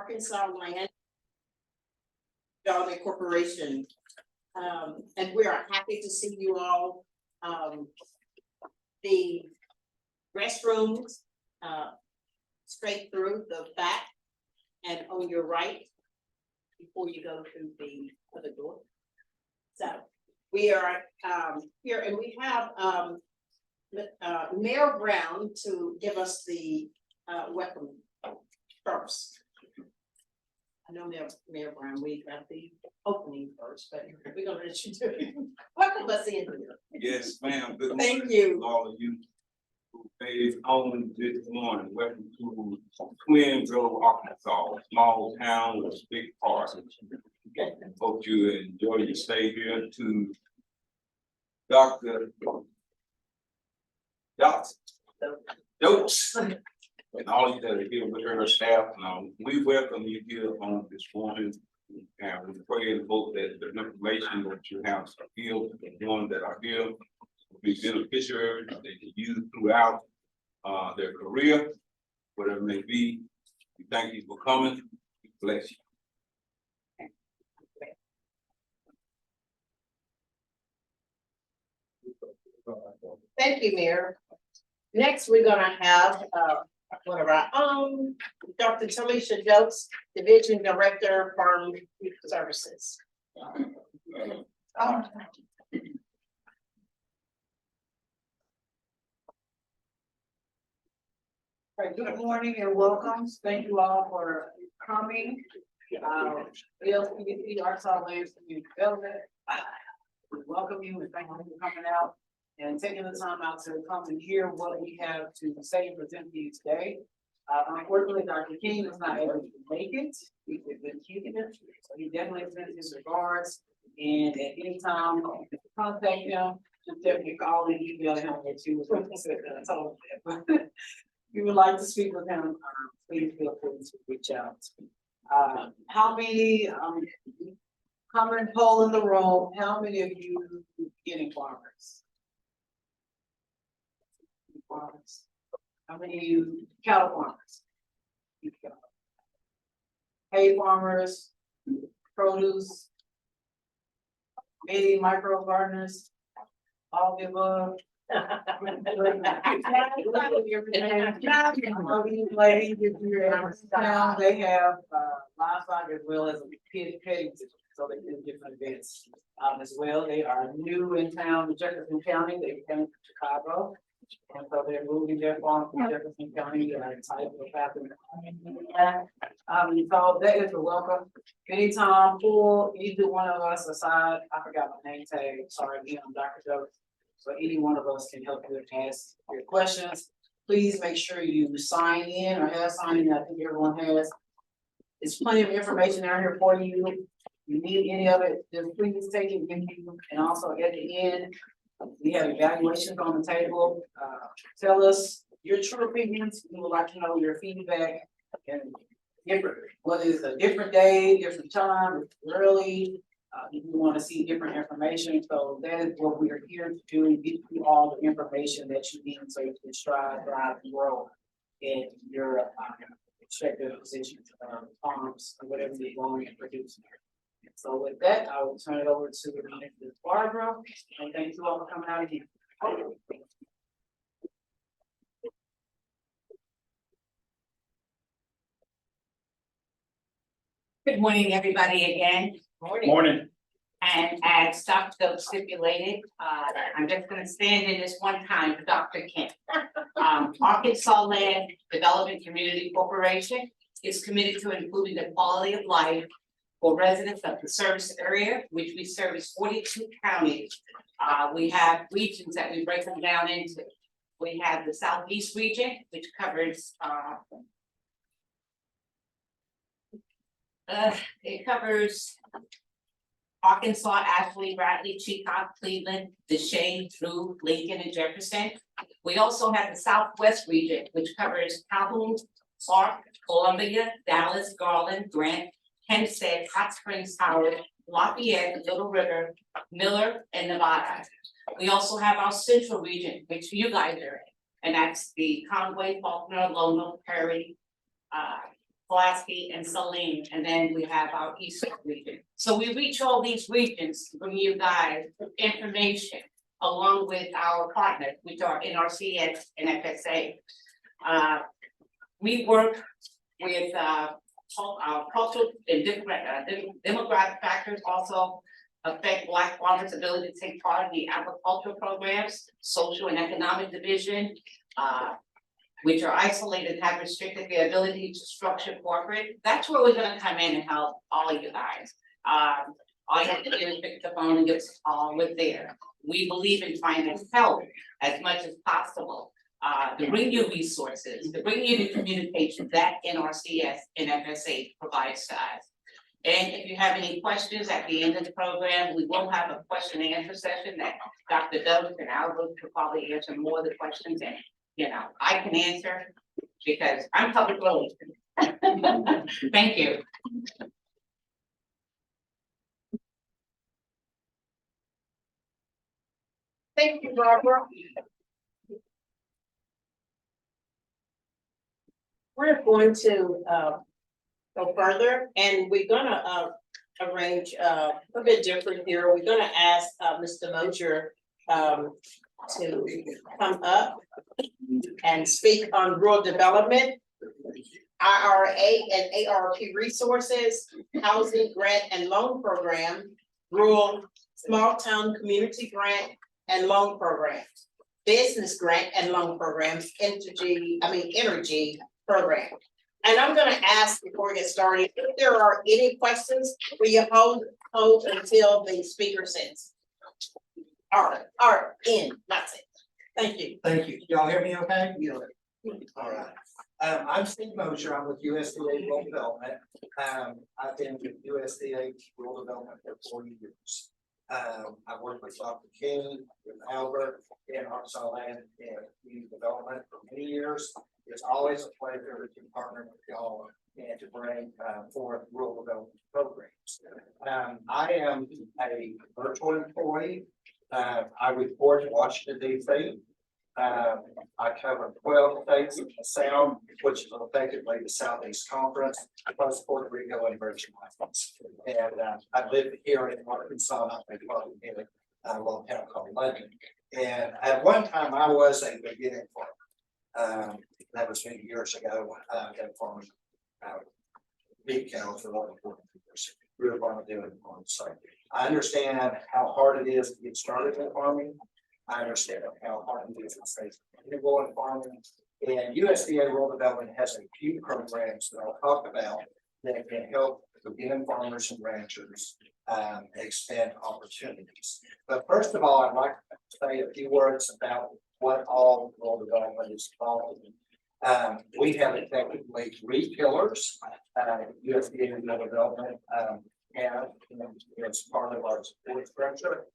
Arkansas Land Development Corporation. And we are happy to see you all. The restrooms, straight through the back and on your right before you go through the other door. So we are here, and we have Mayor Brown to give us the welcome first. I know Mayor Brown, we got the opening first, but we're gonna let you do it. Welcome us in here. Yes, ma'am. Good Thank morning you. to all of you who made it home this morning. Welcome to Twin Grove, Arkansas, a small town with a big heart. Hope you enjoy your stay here. To Dr. Dopes and all of you that are here with her staff. We welcome you here on this morning. And we pray and hope that the information that you have here, the ones that are here, will be beneficiaries that they can use throughout their career, whatever it may be. We thank you for coming. Bless you. Thank you, Mayor. Next, we're gonna have one of our own, Dr. Talisha Jokes, Division Director, Farm Services. Good morning and welcome. Thank you all for coming. ALCDC, Arkansas Land Community Development. We welcome you and thank you for coming out and taking the time out to come and hear what we have to say and present to you today. Unfortunately, Dr. King was not able to make it. He's been keeping it, so he definitely sends his regards. And at any time, you can contact him, just definitely call and email him that you told him that. If you would like to speak with him, please feel free to reach out. How many, common poll in the room, how many of you getting farmers? Farmers. How many of you cattle farmers? Hay farmers, produce, maybe micro gardeners, all the above. Ladies, if you're in town, they have livestock as well as a petting, so they do different events as well. They are new in town in Jefferson County. They came from Chicago. And so they're moving their farm from Jefferson County to our type of happening. So that is a welcome. Anytime for either one of us aside, I forgot my name tag, sorry again, I'm Dr. Joe. So any one of us can help you and ask your questions. Please make sure you sign in or have signed in. I think everyone has. There's plenty of information out here for you. If you need any of it, just please take it with you. And also at the end, we have evaluations on the table. Tell us your true opinions. We would like to know your feedback and different, whether it's a different day, different time, early. If you want to see different information, so that is what we are here to do, give you all the information that you need so you can strive, thrive, and grow in your respective positions, farms, or whatever you're going and producing. So with that, I will turn it over to Ms. Barbara, and thank you all for coming out again. Good morning, everybody, again. Morning. And as Dr. stipulated, I'm just gonna stand in this one time for Dr. Kent. Arkansas Land Development Community Corporation is committed to improving the quality of life for residents of the service area, which we service 42 counties. We have regions that we break them down into. We have the Southeast region, which covers it covers Arkansas, Ashley, Bradley, Chicop, Cleveland, DeShane, Drew, Lincoln, and Jefferson. We also have the Southwest region, which covers Calhoun, Clark, Columbia, Dallas, Garland, Grant, Hempstead, Hot Springs, Howard, Lafayette, Little River, Miller, and Nevada. We also have our Central region, which you guys are in, and that's the Conway, Faulkner, Loma, Perry, Pulaski, and Saline, and then we have our eastern region. So we reach all these regions to bring you guys information along with our partners, which are NRCS and FSA. We work with our cultural and different demographic factors also affect Black farmers' ability to take part in the agricultural programs, social and economic division, which are isolated and have restricted their ability to structure corporate. That's where we're gonna come in and help all of you guys. All you have to do is pick the phone and give us a call, we're there. We believe in trying to help as much as possible, to bring you resources, to bring you the communication that NRCS and FSA provides to us. And if you have any questions at the end of the program, we will have a question and answer session that Dr. Douglas and Albert could probably answer more of the questions and, you know, I can answer because I'm public relations. Thank you. Thank you, Barbara. We're going to go further, and we're gonna arrange a bit different here. We're gonna ask Mr. Mosier to come up and speak on rural development, IRA and ARP resources, housing grant and loan program, rural small town community grant and loan programs, business grant and loan programs, energy program. And I'm gonna ask before we get started, if there are any questions, will you hold until the speaker says? Are in, that's it. Thank you. Thank you. Y'all hear me okay? Yeah. All right. I'm Steve Mosier. I'm with USDA Rural Development. I've been with USDA Rural Development for 40 years. I've worked with Dr. King, with Albert, and Arkansas Land and Community Development for many years. It's always a pleasure to partner with y'all and to bring forth rural development programs. I am a virtual employee. I report to Washington, D.C. I cover 12 states in the South, which is effectively the Southeast Conference, plus Puerto Rico and Virgin Islands. And I live here in Arkansas, not in a little town called London. And at one time, I was a beginning farmer. That was many years ago. I had farmed big cows for over 40 years. We were farming doing it on site. I understand how hard it is to get started in farming. I understand how hard it is to stay sustainable in farming. And USDA Rural Development has a few programs that I'll talk about that can help beginning farmers and ranchers expand opportunities. But first of all, I'd like to say a few words about what all rural development is involved in. We have effectively 3 pillars. USDA Rural Development and it's part of our support structure.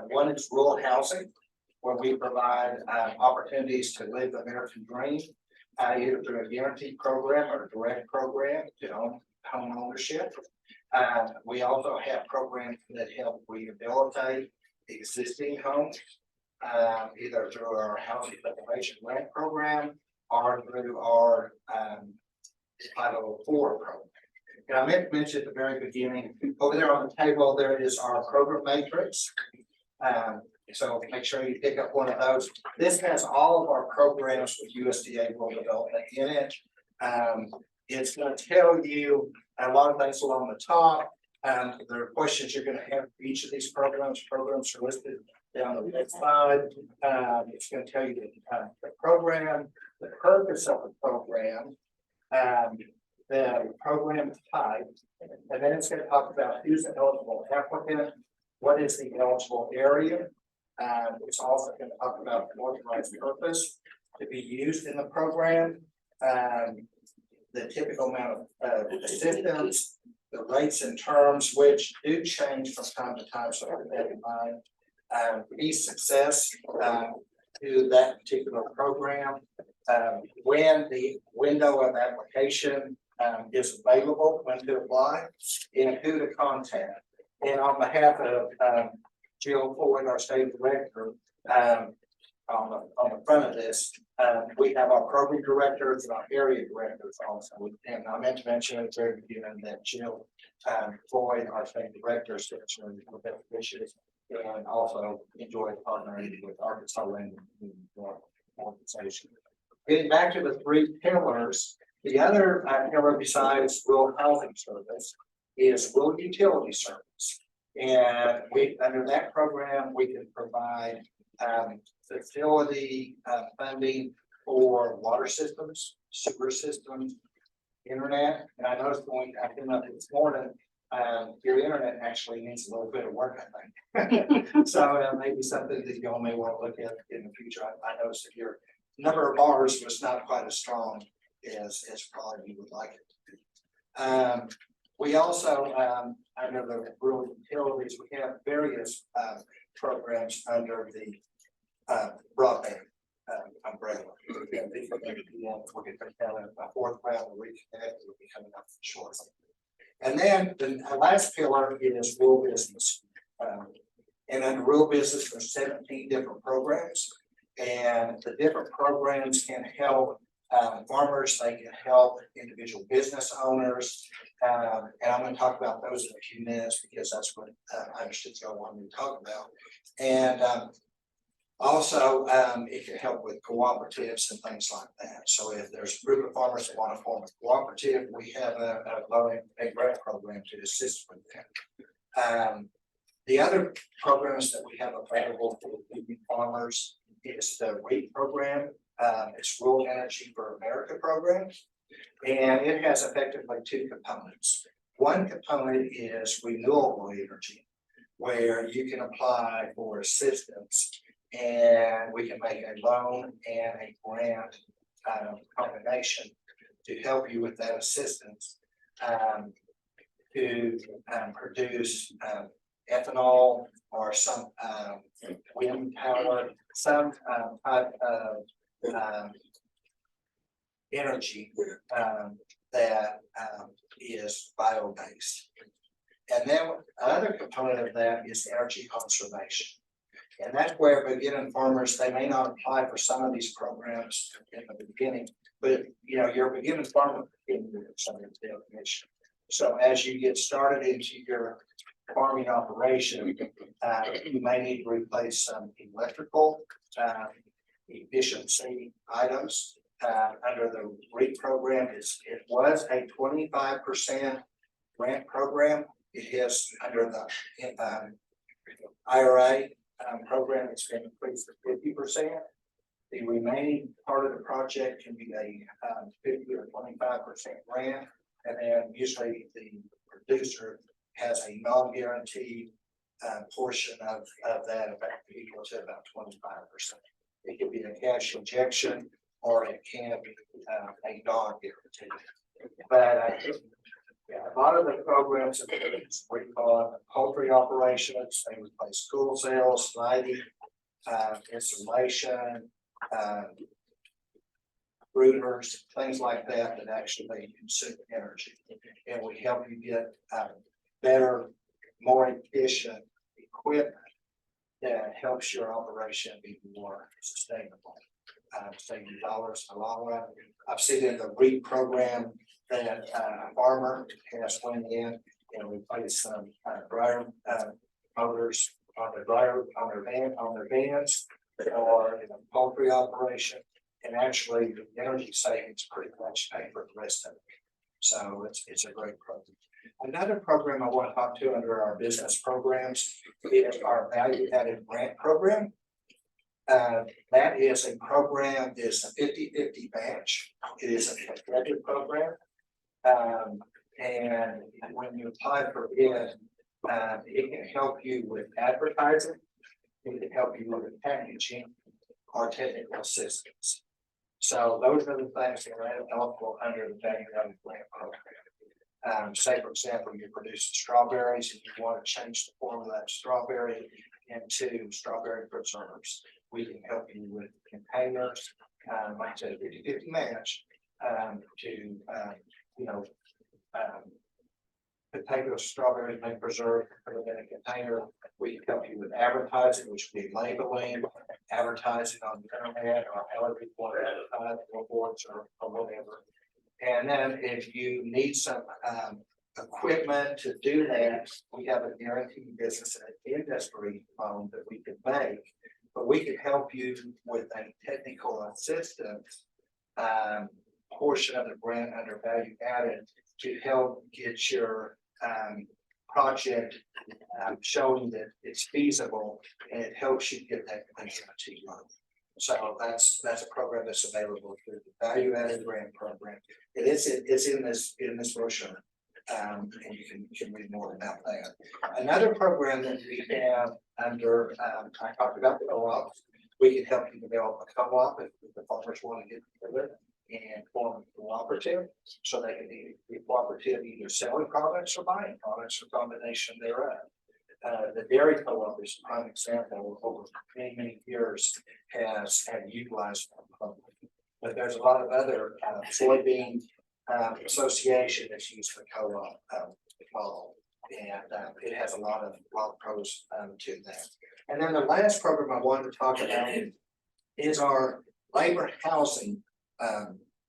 One is rural housing, where we provide opportunities to live the American dream, either through a guaranteed program or a direct program to own home ownership. We also have programs that help rehabilitate existing homes, either through our housing preservation grant program or through our 504 program. And I meant to mention at the very beginning, over there on the table, there is our program matrix. So make sure you pick up one of those. This has all of our programs with USDA Rural Development in it. It's going to tell you a lot of things along the top. There are questions you're going to have for each of these programs. Programs are listed down the left side. It's going to tell you the program, the purpose of the program, the program type, and then it's going to talk about who's the eligible applicant, what is the eligible area. It's also going to talk about the authorized purpose to be used in the program, the typical amount of assistance, the rates and terms, which do change from time to time, so keep that in mind. Key success to that particular program, when the window of application is available, when to apply, and who to contact. And on behalf of Jill Floyd, our state director, on the front of this, We have our program directors and our area directors also, and I meant to mention at the very beginning that Jill Floyd, our state director, sits in the beneficiaries, and also enjoyed partnering with Arkansas Land Organization. Getting back to the three pillars, the other pillar besides rural housing service is rural utility service. And we, under that program, we can provide facility funding for water systems, sewer systems, internet. And I noticed when I came up this morning, your internet actually needs a little bit of work, I think. So maybe something that y'all may want to look at in the future. I noticed that your number of bars was not quite as strong as probably you would like it to be. We also, under the rural utilities, we have various programs under the broadband umbrella. These are going to be on, we'll get them down in a fourth round, we'll reconnect, we'll be coming up shortly. And then the last pillar is rural business. And under rural business, there's 17 different programs. And the different programs can help farmers, they can help individual business owners. And I'm going to talk about those in a few minutes because that's what I understood y'all wanted me to talk about. And also, it can help with cooperatives and things like that. So if there's a group of farmers that want to form a cooperative, we have a grant program to assist with that. The other programs that we have available for farmers is the REAP program. It's Rural Energy for America program. And it has effectively two components. One component is renewable energy, where you can apply for assistance and we can make a loan and a grant combination to help you with that assistance to produce ethanol or some wind power, some type of energy that is bio-based. And then another component of that is energy conservation. And that's where beginning farmers, they may not apply for some of these programs in the beginning, but you know, your beginning farmer can do some of the definition. So as you get started into your farming operation, you may need to replace some electrical efficiency items. Under the REAP program, it was a 25% grant program. It is under the IRA program, it's been increased to 50%. The remaining part of the project can be a 50 or 25% grant, and then usually the producer has a non-guaranteed portion of that, about equal to about 25%. It can be a cash injection, or it can be a non-guaranteed. But yeah, a lot of the programs we call poultry operations, they replace school sales, lighting, insulation, brooders, things like that that actually consume energy. And we help you get better, more efficient equipment that helps your operation be more sustainable. Saving dollars in the long run. I've seen in the REAP program that a farmer has went in and replaced some dryer motors on their vans or in a poultry operation, and actually the energy savings pretty much pay for the rest of it. So it's a great program. Another program I want to talk to under our business programs is our value added grant program. That is a program, it's a 50-50 match. It is a competitive program. And when you apply for it, it can help you with advertising. It can help you with packaging or technical assistance. So those are the things that are eligible under the value added grant program. Say, for example, you produce strawberries and you want to change the form of that strawberry into strawberry preserves. We can help you with containers, like I said, 50-50 match, to potato, strawberries, make preserve, put it in a container. We can help you with advertising, which would be labeling advertising on the internet or however you want to advertise, billboards or whatever. And then if you need some equipment to do that, we have a guaranteed business and industry loan that we could make. But we could help you with a technical assistance portion of the grant under value added to help get your project showing that it's feasible, and it helps you get that guarantee loan. So that's a program that's available through the value added grant program. It's in this brochure. And you can read more about that. Another program that we have under I talked about the co-ops. We can help you develop a co-op if the farmers want to get together and form a cooperative, so they can be cooperative, either selling products or buying products or combination thereof. The dairy co-op is a prime example. Over many years have utilized that program. But there's a lot of other soybean association that's used for co-op model, and it has a lot of pros to that. And then the last program I wanted to talk about is our labor housing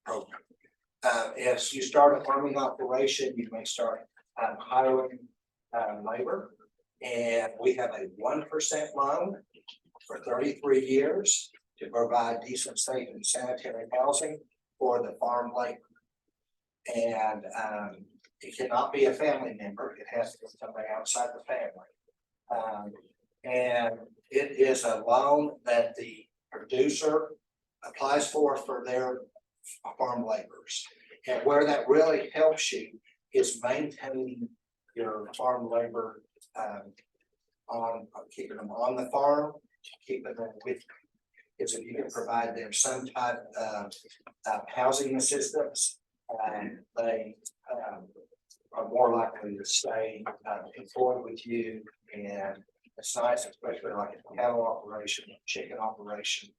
program. As you start a farming operation, you may start hiring labor, and we have a 1% loan for 33 years to provide decent, safe, and sanitary housing for the farm labor. And it cannot be a family member, it has to be somebody outside the family. And it is a loan that the producer applies for their farm laborers. And where that really helps you is maintaining your farm labor on keeping them on the farm, keeping them with you. Is if you can provide them some type of housing assistance, they are more likely to stay employed with you. And it's nice, especially like a cattle operation, chicken operation,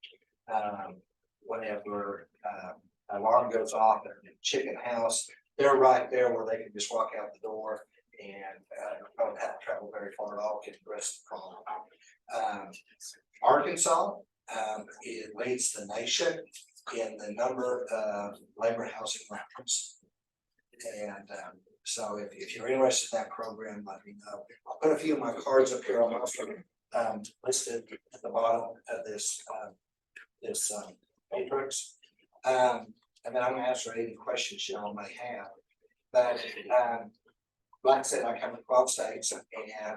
whenever alarm goes off in the chicken house, they're right there where they can just walk out the door and don't have to travel very far at all, get the rest of the problem. Arkansas, it leads the nation in the number of labor housing loans. And so if you're interested in that program, let me know. I'll put a few of my cards up here. I'm also listed at the bottom of this matrix. And then I'm gonna answer any questions y'all may have. But like I said, I come from 12 states, and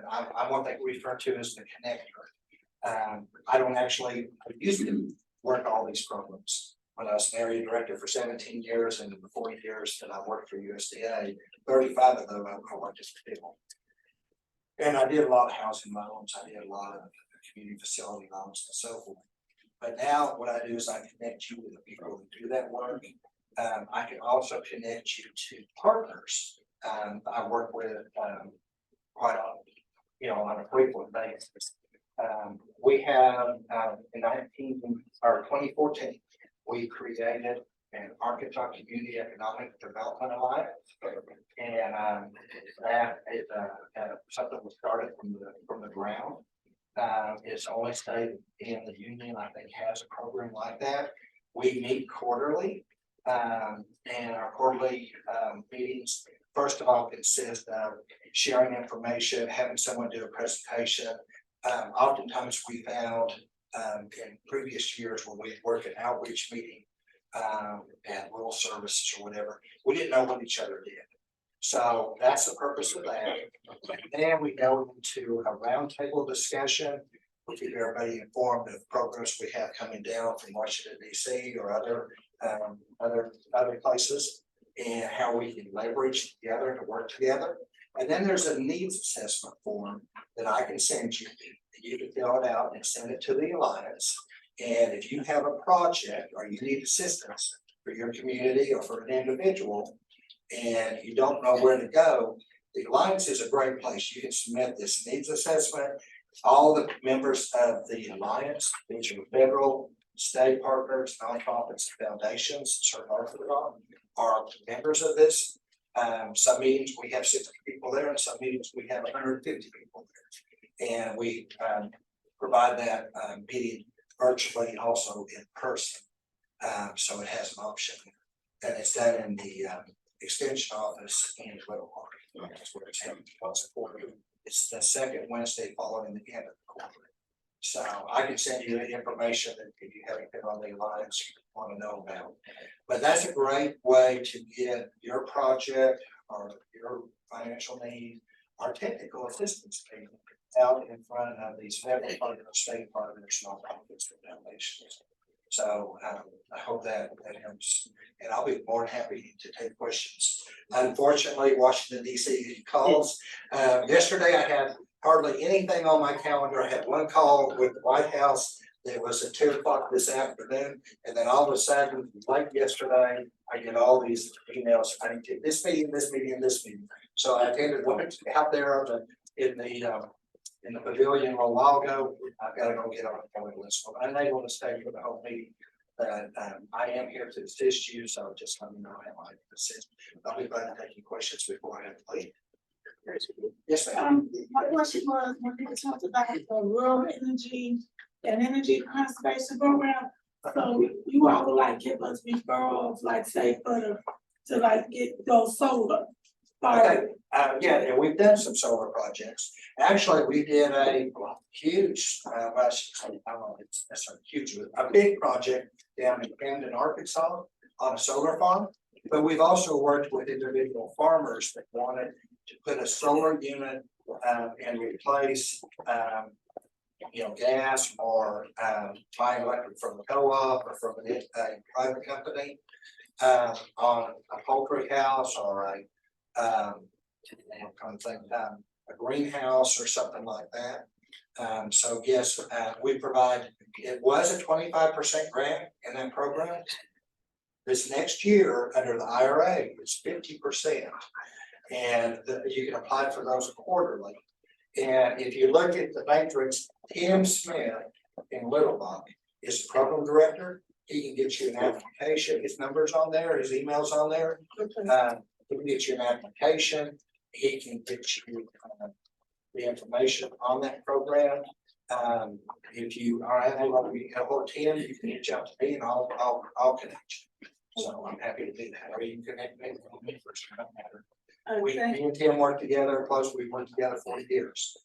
I'm what they refer to as the connector. I don't actually used to work all these programs. When I was an area director for 17 years, and the 40 years that I worked for USDA, 35 of them I worked as a people. And I did a lot of housing loans, I did a lot of community facility loans and so forth. But now what I do is I connect you with the people who do that work. I can also connect you to partners. I work with quite often, on a frequent basis. We have in 2014, we created an Arkansas Community Economic Development Alliance. And that is something we started from the ground. It's only state in the union, I think, has a program like that. We meet quarterly, and our quarterly meetings, first of all, consist of sharing information, having someone do a presentation. Oftentimes we found in previous years when we worked an outreach meeting at rural services or whatever, we didn't know what each other did. So that's the purpose of that. Then we go into a roundtable discussion. We keep everybody informed of programs we have coming down from Washington, DC or other places, and how we can leverage together to work together. And then there's a needs assessment form that I can send you. You can fill it out and send it to the Alliance. And if you have a project or you need assistance for your community or for an individual, and you don't know where to go, the Alliance is a great place. You can submit this needs assessment. All the members of the Alliance, these are federal, state partners, nonprofits, foundations, are members of this. Some meetings we have 60 people there, and some meetings we have 150 people there. And we provide that meeting virtually, also in person. So it has an option, and it's done in the extension office in Little Rock. That's where it's held once a quarter. It's the second Wednesday following the end of the quarter. So I can send you the information that if you haven't been on the lines, you want to know about. But that's a great way to get your project or your financial need, our technical assistance need out in front of these federal partners, state partners, nonprofits, and foundations. So I hope that helps, and I'll be more than happy to take questions. Unfortunately, Washington DC calls. Yesterday I had hardly anything on my calendar. I had one call with the White House. It was at 2 o'clock this afternoon, and then all of a sudden, like yesterday, I get all these emails. I need to this meeting, this meeting, this meeting. So I attended one out there in the pavilion a while ago. I've got to go get on the phone list. So I'm unable to stay for the whole meeting, but I am here to assist you. So just let me know how I can assist. I'll be glad to take your questions before I have to leave. Yes, ma'am. My question was, when you talked about the rural energy and energy conservation program, so you all would like give us referrals, like say to like get those solar. Okay, yeah, and we've done some solar projects. Actually, we did a huge, well, I don't know, it's necessarily huge, a big project down in Camden, Arkansas on a solar farm. But we've also worked with individual farmers that wanted to put a solar unit and replace gas or buying electric from a co-op or from a private company on a poultry house or a greenhouse or something like that. So yes, we provide, it was a 25% grant in that program. This next year, under the IRA, it's 50%. And you can apply for those quarterly. And if you look at the matrix, Tim Smith in Little Rock is the program director. He can get you an application. His number's on there, his email's on there. He can get you an application. He can get you the information on that program. If you are unable to get a hold of Tim, you can reach out to me and I'll connect you. So I'm happy to do that. Or you can connect me with me first, it doesn't matter. Me and Tim work together close. We've worked together for years.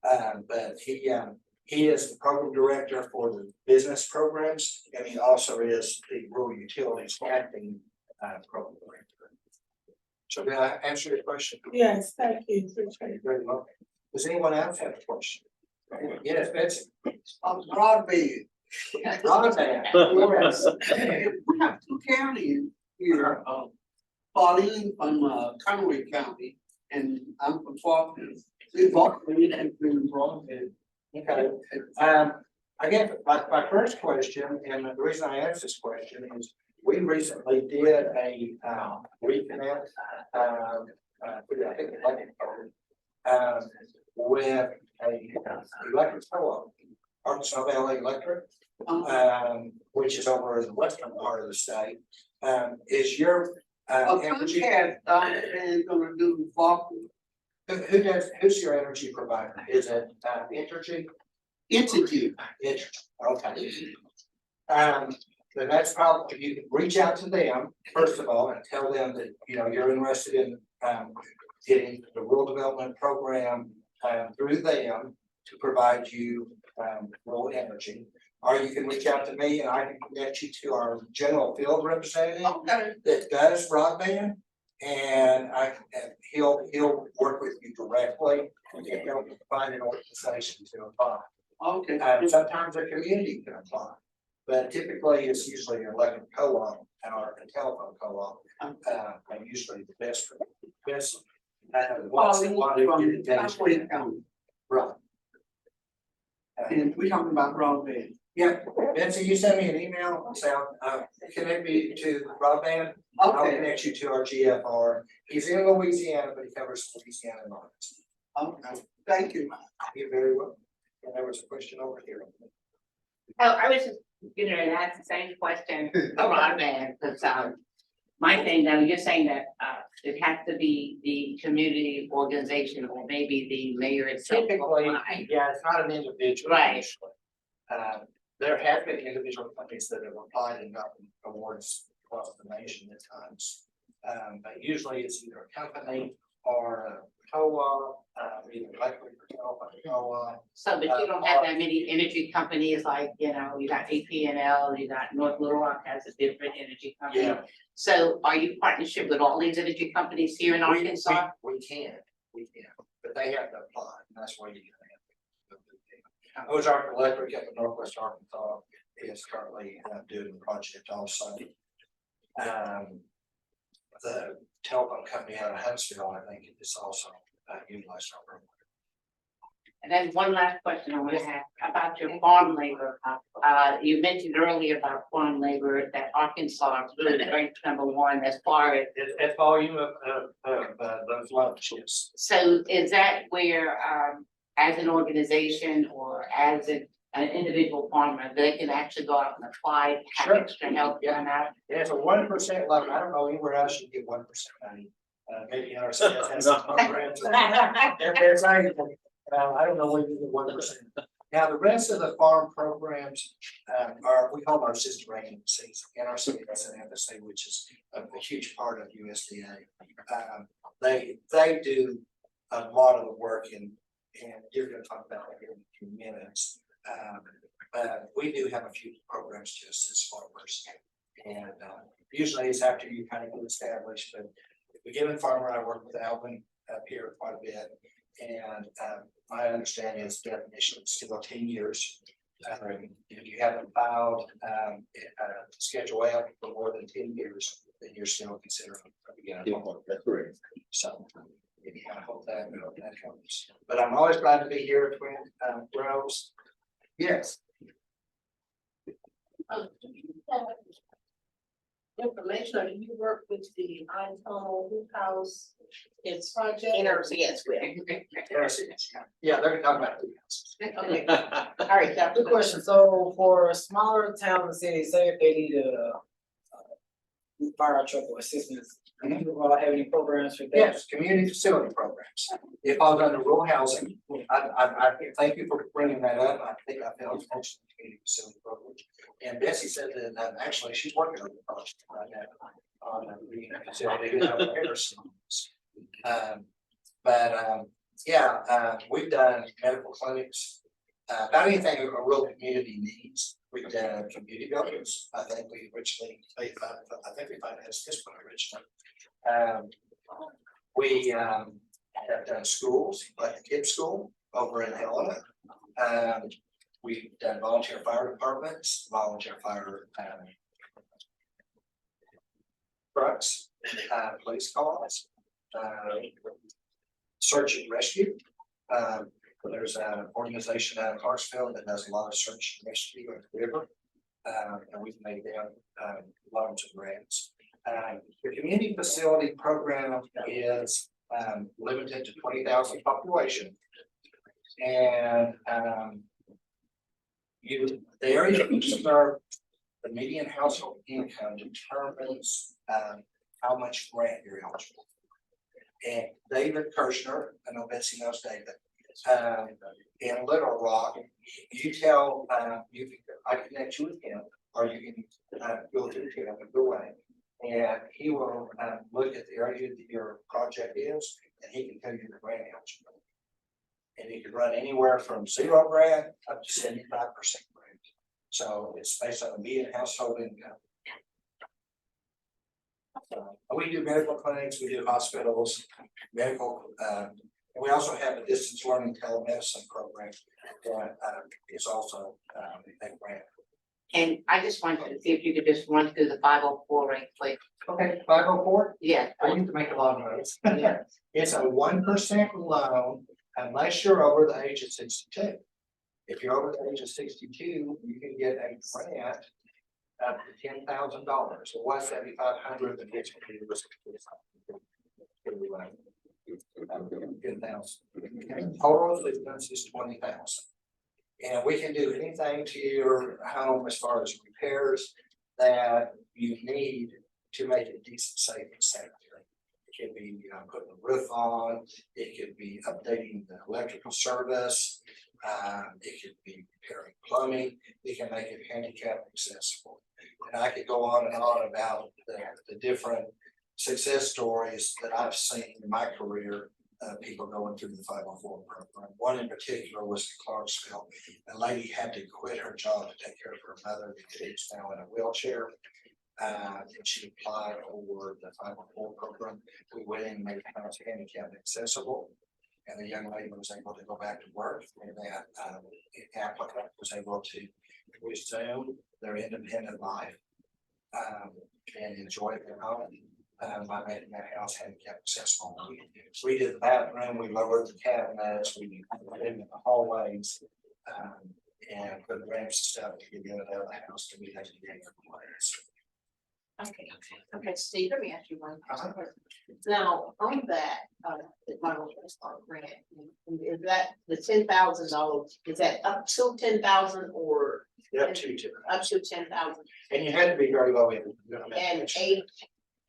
But he is the program director for the business programs, and he also is the rural utilities acting program director. So did I answer your question? Yes, thank you. Appreciate it. Very well. Does anyone else have a question? Yes, Betsy. Broadband. Broadband. Yes. We have two counties here, Pauline from Conway County, and I'm from Faulkner. We both need to do broadband. Okay, I guess my first question, and the reason I asked this question is, we recently did a reconnect, I think with a electric co-op, Arkansas Valley Electric, which is over in the western part of the state. Is your energy? And gonna do Faulkner. Who's your energy provider? Is it Entergy? Entity. Okay. Then that's probably, you can reach out to them, first of all, and tell them that, you're interested in getting the rural development program through them to provide you rural energy. Or you can reach out to me and I can connect you to our general field representative that does broadband. And he'll work with you directly and help you find an organization to apply. Okay. Sometimes a community can apply, but typically it's usually an electric co-op or a telephone co-op. Are usually the best. Right. And we're talking about broadband. Yep, Betsy, you send me an email, say, connect me to broadband, I'll Okay, connect you to our GFR. He's in Louisiana, but he covers Louisiana and Arkansas. okay, thank you. You're very well. And there was a question over here. Oh, I was just gonna ask the same question about broadband, because my thing, though, you're saying that it has to be the community organization or maybe the mayor itself. Typically, yeah, it's not an individual. Right. usually. there have been individual companies that have applied and gotten awards across the nation at times. But usually it's either a company or a co-op, either electric or telephone co-op. So, but you don't have that many energy companies like, you know, you got APNL, you got North Little Rock has a different energy company. Yeah. So are you partnership with all these energy companies here in Arkansas? We can, but they have to apply, and that's where you have to. Ozark Electric up in Northwest Arkansas is currently doing a project also. The telephone company out of Huntsville, I think, is also utilizing our program. And then one last question I want to have about your farm labor. You mentioned earlier about farm labor that Arkansas is really ranked #1 as far as. At volume of those loans, yes. So is that where, as an organization or as an individual farmer, they can actually go out and apply, have Sure. extra help going out? Yeah, it's a 1% loan. I don't know anywhere else you get 1% money. Maybe NRCS has some programs. If there's anything, I don't know where you get 1%. Now, the rest of the farm programs we call them our sister agencies, NRCS and FSA, which is a huge part of USDA. They do a lot of the work and you're gonna talk about that in a few minutes. But we do have a few programs just as farmers. And usually it's after you kind of get established, but if we get a farmer, I work with Alvin up here quite a bit. And my understanding is definition is still 10 years. If you haven't filed Schedule F for more than 10 years, then you're still considered That's correct. so. I hope that helps. But I'm always glad to be here at Twin Groves. Yes. Information, or you work with the Eintunnel Hoop House, it's project? NRCS will. Yeah, they're gonna talk about it. Okay, all right, Good question. So for a smaller town and city, say if they need a fire truck or assistance, do you all have any programs for that? Yes, community facility programs. It falls under rural housing. I thank you for bringing that up. I think I failed to mention the community facility program. And Bessie said that actually she's working on the project right now on the facility. We've done medical clinics, about anything a rural community needs. We've done community buildings. I think we financed this one originally. We have done schools, like the kids' school over in Helena. We've done volunteer fire departments, volunteer fire trucks, police calls, search and rescue. There's an organization out of Clarksville that does a lot of search and rescue in the river. And we've made them loans and grants. The community facility program is limited to 20,000 population. And the area you serve, the median household income determines how much grant you're eligible for. And David Kirshner, I know Betsy knows David, in Little Rock, you tell I connect you with him, or you can go to him and go away. And he will look at the area that your project is, and he can tell you the grant eligibility. And you can run anywhere from 0 grant up to 75% grant. So it's based on the median household income. We do medical clinics, we do hospitals, medical, and we also have a distance learning telemedicine program that is also a grant. And I just wanted to see if you could just run through the 504 rate, please. Okay, 504. Yeah. I need to make a lot of notes. Yeah. It's a 1% loan unless you're over the age of 62. If you're over the age of 62, you can get a grant up to $10,000. It was $7,500, and it's total assistance is $20,000. And we can do anything to your home as far as repairs that you need to make it decent, safe, and sanitary. It could be putting a roof on, it could be updating the electrical service, it could be repairing plumbing, it can make it handicap accessible. And I could go on and on about the different success stories that I've seen in my career. People going through the 504 program. One in particular was in Clarksville. A lady had to quit her job to take care of her mother because she's now in a wheelchair. And she applied for the 504 program. We went in and made the house handicap accessible. And the young lady was able to go back to work, and that applicant was able to resume their independent life. And enjoy their home. By making that house handicap accessible. We did the bathroom, we lowered the cabinets, we put in the hallways. And put ramps and stuff to get in and out of the house to meet ADA compliance. Okay, Steve, let me ask you one question. Now, on that, the Model grant, is that the $10,000, is that up to 10,000 or? Up to two. Up to 10,000, And you had to be very low in. and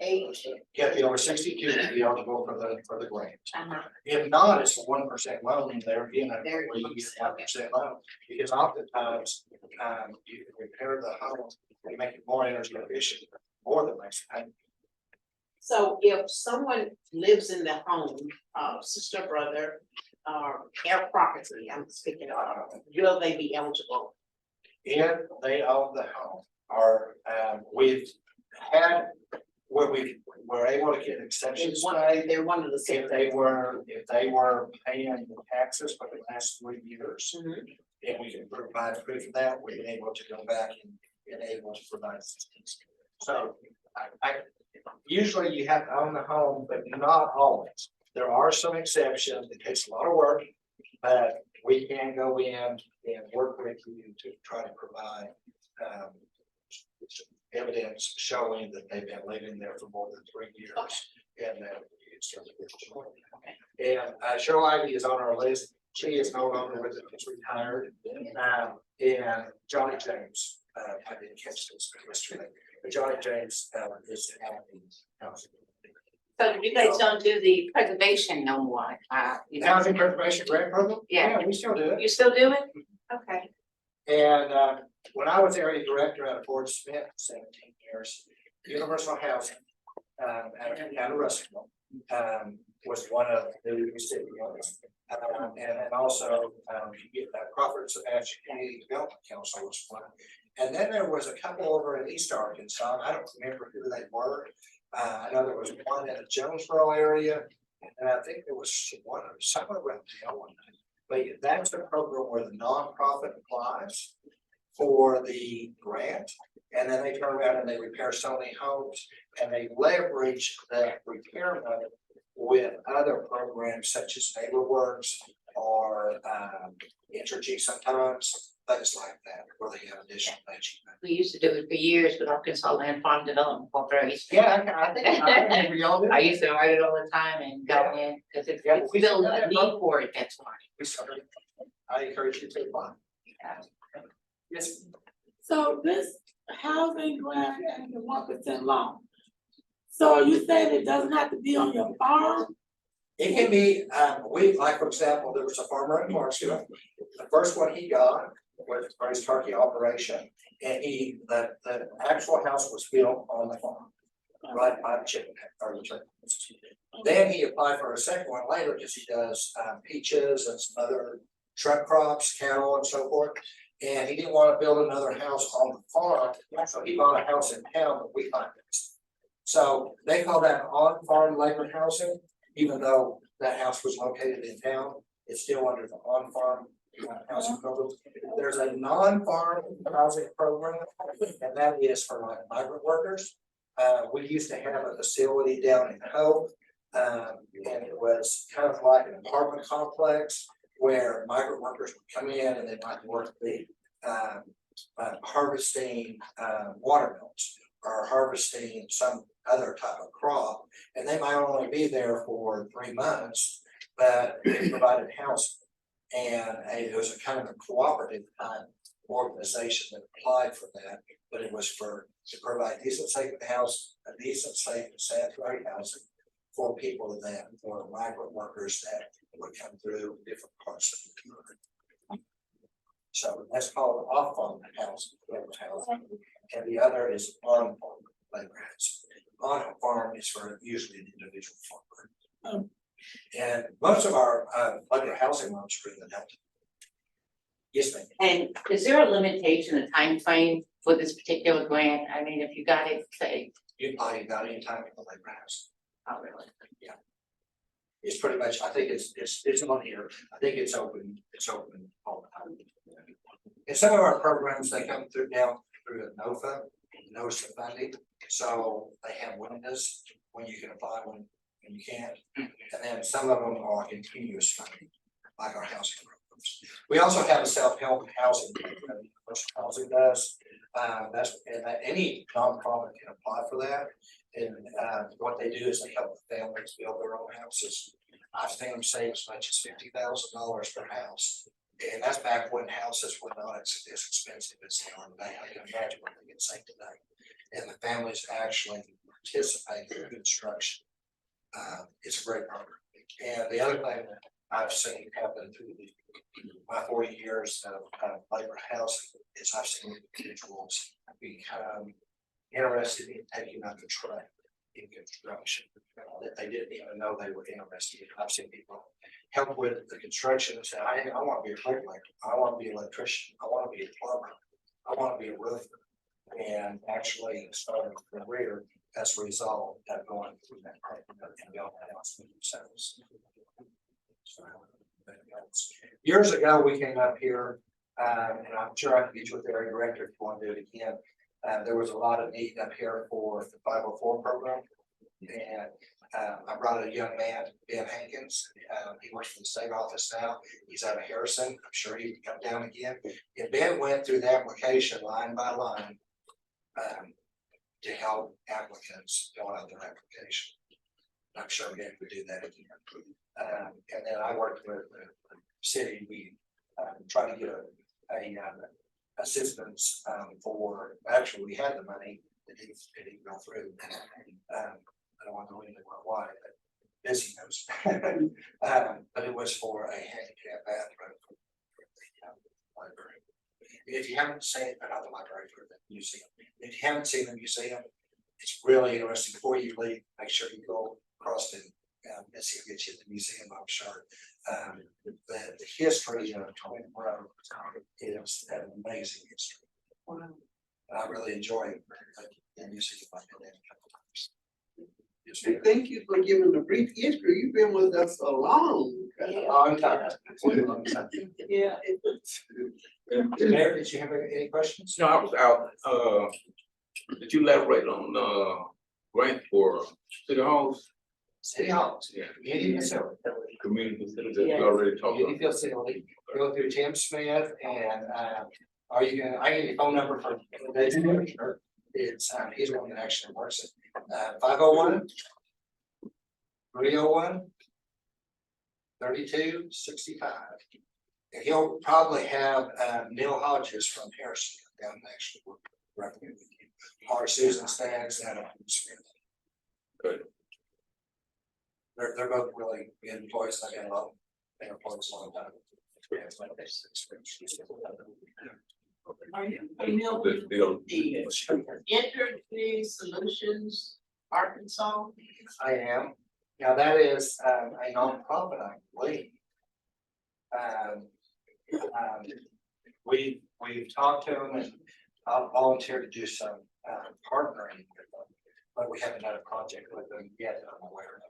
age, You have to be over 62 to be eligible for the grant. uh-huh, If not, it's a 1% loan, and they're in a There it where you is. get 1% loan, because oftentimes, you can repair the home, you make it more energy efficient, more than makes it. so if someone lives in the home, sister, brother, their property, I'm speaking of, will they be eligible? If they own the home, or, we've had, where we were able to get exceptions. They're one of the same. If they were paying the taxes for the last 3 years, Mhm. and we can provide proof of that, we've been able to go back and able to provide assistance. So I usually you have to own the home, but not always. There are some exceptions. It takes a lot of work, but we can go in and work with you to try to provide evidence showing that they've been living there for more than 3 years. And that it's and Cheryl Ivy is on our list. She is no longer with us, she's retired. And Johnny James, I didn't catch this yesterday, but Johnny James is at the housing. So you guys don't do the preservation no more, you know, Housing Preservation Grant Program? Yeah. We still do it. you still do it? Okay. And when I was area director out of Fort Smith, 17 years, Universal Housing out of Russellville was one of the recipients. And also Crawford's Community Development Council was one. And then there was a couple over in East Arkansas. I don't remember who they were. I know there was one in the Jonesboro area, and I think there was one somewhere around town one night. But that's a program where the nonprofit applies for the grant, and then they turn around and they repair so many homes, and they leverage that repair money with other programs such as NeighborWorks or Entergy sometimes, things like that, where they have additional matching. We used to do it for years with Arkansas Land Farm Development Corporation. Yeah, I think I remember y'all did. I used to write it all the time and go in, because it's Yeah, we still still a have need that. for it, that's why. We started. I encourage you to apply. Yes. So this housing grant and the 1% loan. So are you saying it doesn't have to be on your farm? It can be, like, for example, there was a farmer in Clarksville. The first one he got was for his turkey operation, and the actual house was built on the farm. Right by the chicken, or the chicken. Then he applied for a second one later, because he does peaches and some other truck crops, cattle and so forth. And he didn't want to build another house on the farm, so he bought a house in town that we financed. So they call that on-farm labor housing, even though that house was located in town, it's still under the on-farm housing program. There's a non-farm housing program, and that is for like migrant workers. We used to have a facility down in Hope, and it was kind of like an apartment complex where migrant workers would come in and they might work the harvesting watermelons or harvesting some other type of crop, and they might only be there for 3 months, but they provided housing. And it was a kind of a cooperative organization that applied for that, but it was to provide decent, safe and sanitary housing for people that were migrant workers that would come through different parts of the country. So that's called off-farm housing, and the other is on-farm labor housing. On-farm is for usually an individual farmer. And most of our labor housing loans are in the Delta. Yes, ma'am. And is there a limitation, a time frame for this particular grant? I mean, if you got it, say, You apply about any time in the labor house. oh, really? It's pretty much, I think it's on here, I think it's open all the time. And some of our programs, they come through now through the NOFA, notice of funding, so they have windows when you can apply, when you can't. And then some of them are continuous funding, like our housing programs. We also have a self-help housing, program, which housing does, that's, and any nonprofit can apply for that. And what they do is they help the families build their own houses. I've seen them save as much as $50,000 per house. And that's back when houses were not as expensive as they are today. I can imagine what they can save today. And the families actually participate in construction. It's a great program. And the other thing that I've seen happen through my 40 years of labor housing is I've seen individuals become interested in taking up the trade in construction that they didn't even know they were interested in. I've seen people help with the construction and say, I want to be a bricklayer, I want to be an electrician, I want to be a plumber, I want to be a roofer, and actually started a career as a result of going through that program and building a house for themselves. So, years ago, we came up here, and I'm sure I can get you with the area director if you want to do it again. There was a lot of need up here for the 504 program. And I brought a young man, Ben Hankins. He works for the state office now. He's out of Harrison. I'm sure he can come down again. And Ben went through the application line by line to help applicants fill out their application. I'm sure Ben would do that again. And then I worked with the city. We tried to get a assistance for, actually we had the money, it didn't go through. I don't want to go into why, but busy knows. But it was for a handicap bathroom for the library. If you haven't seen it, not the library, for the museum. If you haven't seen the museum, it's really interesting. Before you leave, make sure you go across and Missy will get you to the museum, I'm sure. The history of Twin Road is an amazing history. And I really enjoy the museum. I've been there a couple times. Yes, And thank you for giving a brief history. You've been with us so long. a long time. It's been a long time. Yeah. Mayor, did you have any questions? No, I was out, did you elaborate on, grant for city halls? City Halls, Yeah. community facility. Community facilities that you already talked Community about. facility, go through Tim Smith and, are you gonna, I give you a phone number for the commissioner. It's, he's the one that actually works it, 501 301 3265. And he'll probably have, Neil Hodges from Harrison down actually work directly with you, or Susan Staggs and Smith. Good. They're both really good employees. I've got a lot of their employees a long time. Are you familiar with the Energy Solutions Arkansas? I am. Now that is a nonprofit, I believe. We've talked to them and I'll volunteer to do some partnering with them, but we haven't done a project with them yet that I'm aware of.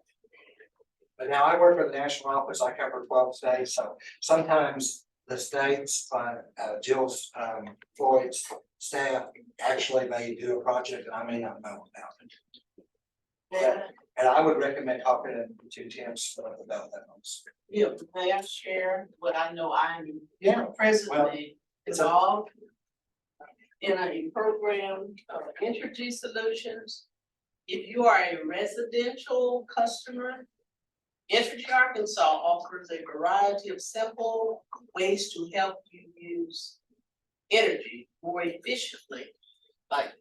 But now I work for the national office. I cover 12 states, so sometimes the states, Jill's, Floyd's staff actually may do a project that I may not know about. Yeah. And I would recommend talking to Tim Smith about that. Yeah, may I share what I know I'm Yeah, presently it's involved in a program of Energy Solutions. If you are a residential customer, Energy Arkansas offers a variety of simple ways to help you use energy more efficiently, like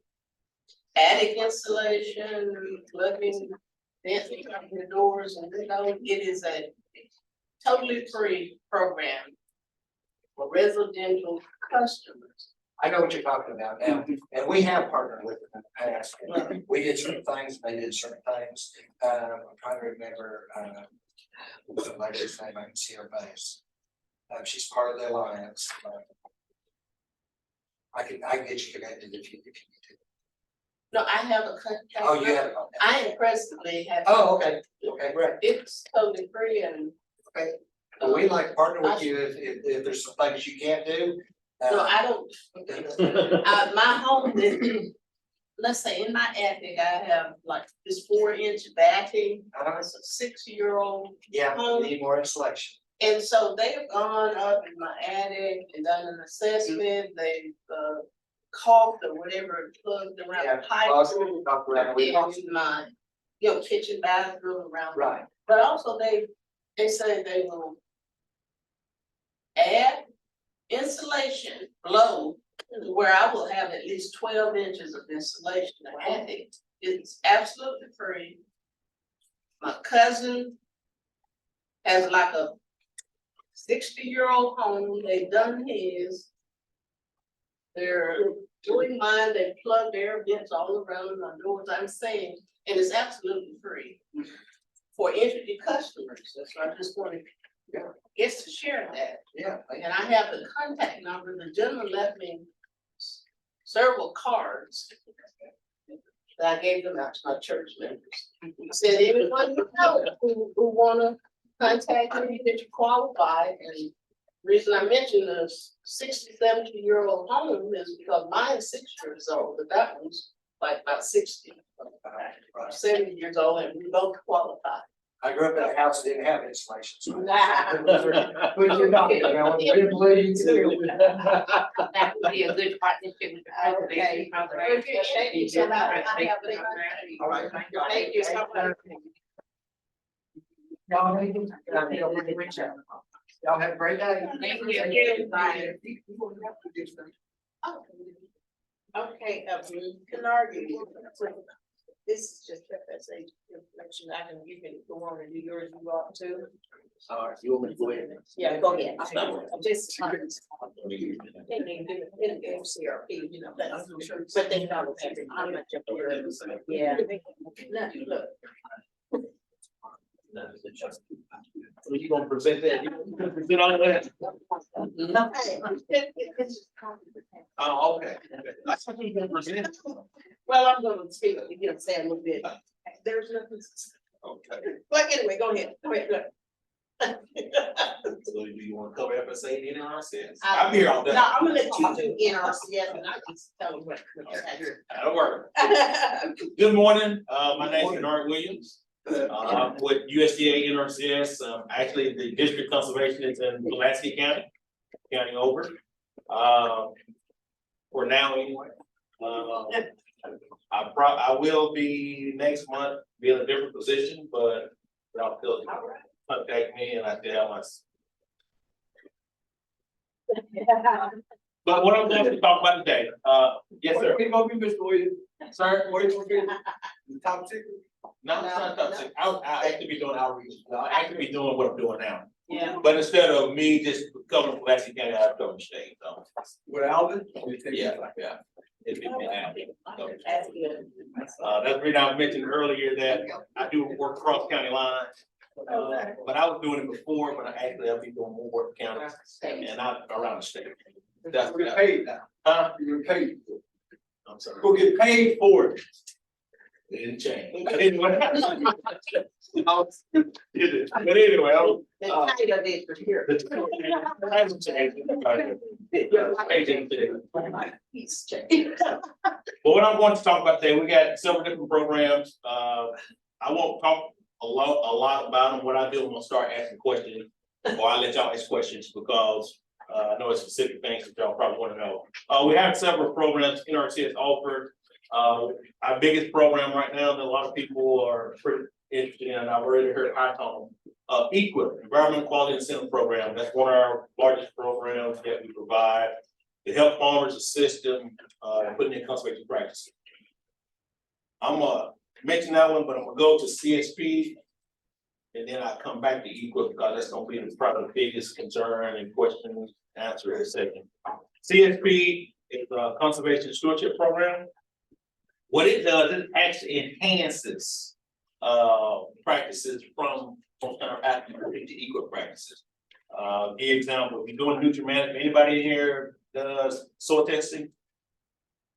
attic installation, plugging, venting on your doors and windows. It is a totally free program for residential customers. I know what you're talking about now, and we have partnered with them in the past. We did certain things, they did certain things. I'm trying to remember, what's the lady's name? I can see her face. She's part of the alliance. I can get you connected if you need to. No, I have a contact. Oh, you have it. I am presently have. Oh, okay, okay, great. It's totally free and. Okay. Well, we'd like to partner with you if there's some things you can't do. No, I don't. My home is, let's say in my attic, I have like this 4-inch backing. It's a 6-year-old. Yeah, we need more insulation. And so they have gone up in my attic and done an assessment, they've caulked or whatever, plugged around Yeah, the pipe. talk around. We talked- In my, kitchen, bathroom around. Right, But also they say they will add insulation below to where I will have at least 12 inches of insulation in the attic. It's absolutely free. My cousin has like a 60-year-old home, they've done his. They're doing mine, they plugged air vents all around my doors, I'm saying, and it's absolutely free. For entity customers, that's why I just wanted, gets to share that. yeah. And I have the contact number, the gentleman left me several cards that I gave them out to my church members. He said, anyone you know who wanna contact me, that you qualify, and reason I mentioned this 60, 70-year-old home is because mine's 6 years old, but that one's like about 60. 70 years old, and we both qualify. I grew up in a house that didn't have insulation. So Nah. But you're not, you know, I didn't believe you too. That would be a good partnership with the preservation program. If you're interested, so I have the All right. Thank you so much. Y'all have a great day. Y'all have a great day. Thank you. Bye. Okay, can argue. This is just FSA information. You can go on and do yours, you want to. All right, you want me to go ahead? Yeah, go ahead. I'm just. They may do it in CRP, but they know every, how much of it. Yeah. No, look. So you gonna present that? You gonna present all of that? Oh, okay. That's what you gonna present. Well, I'm gonna speak, say a little bit. There's nothing. Okay. But anyway, go ahead, go. So do you wanna cover FSA and NRCS? I- I'm here all day. No, I'm gonna let you do NRCS and I just tell them what. That'll work. Good morning, my name is Bernard Williams. I'm with USDA NRCS, actually the district conservation is in Pulaski County, county over. For now anyway. I will be next month, be in a different position, but y'all still contact me and I tell my. But what I'm going to talk about today, yes, sir. What are you gonna be, Mr. Williams? Sir, what are you be? The top secret? No, it's not tough. I'll actually be doing outreach. I'll actually be doing what I'm doing now. Yeah. But instead of me just covering Pulaski County, I'll cover the state, so. With Alvin? Yeah. It'd be now. That's good. That's the reason I mentioned earlier that I do work across county lines. But I was doing it before, but I'll be doing more work county and not around the state. That's We're paid now. Huh? You're paid. I'm sorry. We'll get paid for it. It didn't change. But anyway. But anyway, The title did for here. the hasn't changed. He's changed. But what I'm going to talk about today, we got several different programs. I won't talk a lot about them. What I do, I'm gonna start asking questions, or I'll let y'all ask questions because I know it's specific things that y'all probably want to know. We have several programs NRC has offered. Our biggest program right now that a lot of people are pretty interested in, I've already heard high tone. EQUIP, Environmental Quality Incentive Program. That's one of our largest programs that we provide to help farmers assist them putting in conservation practices. I'm mention that one, but I'm gonna go to CSP. And then I come back to equip because that's gonna be probably the biggest concern and question answer in a second. CSP is a conservation stewardship program. What it does, it actually enhances practices from kind of active to equip practices. Give you an example, if you're doing nutrient management, anybody here does soil testing?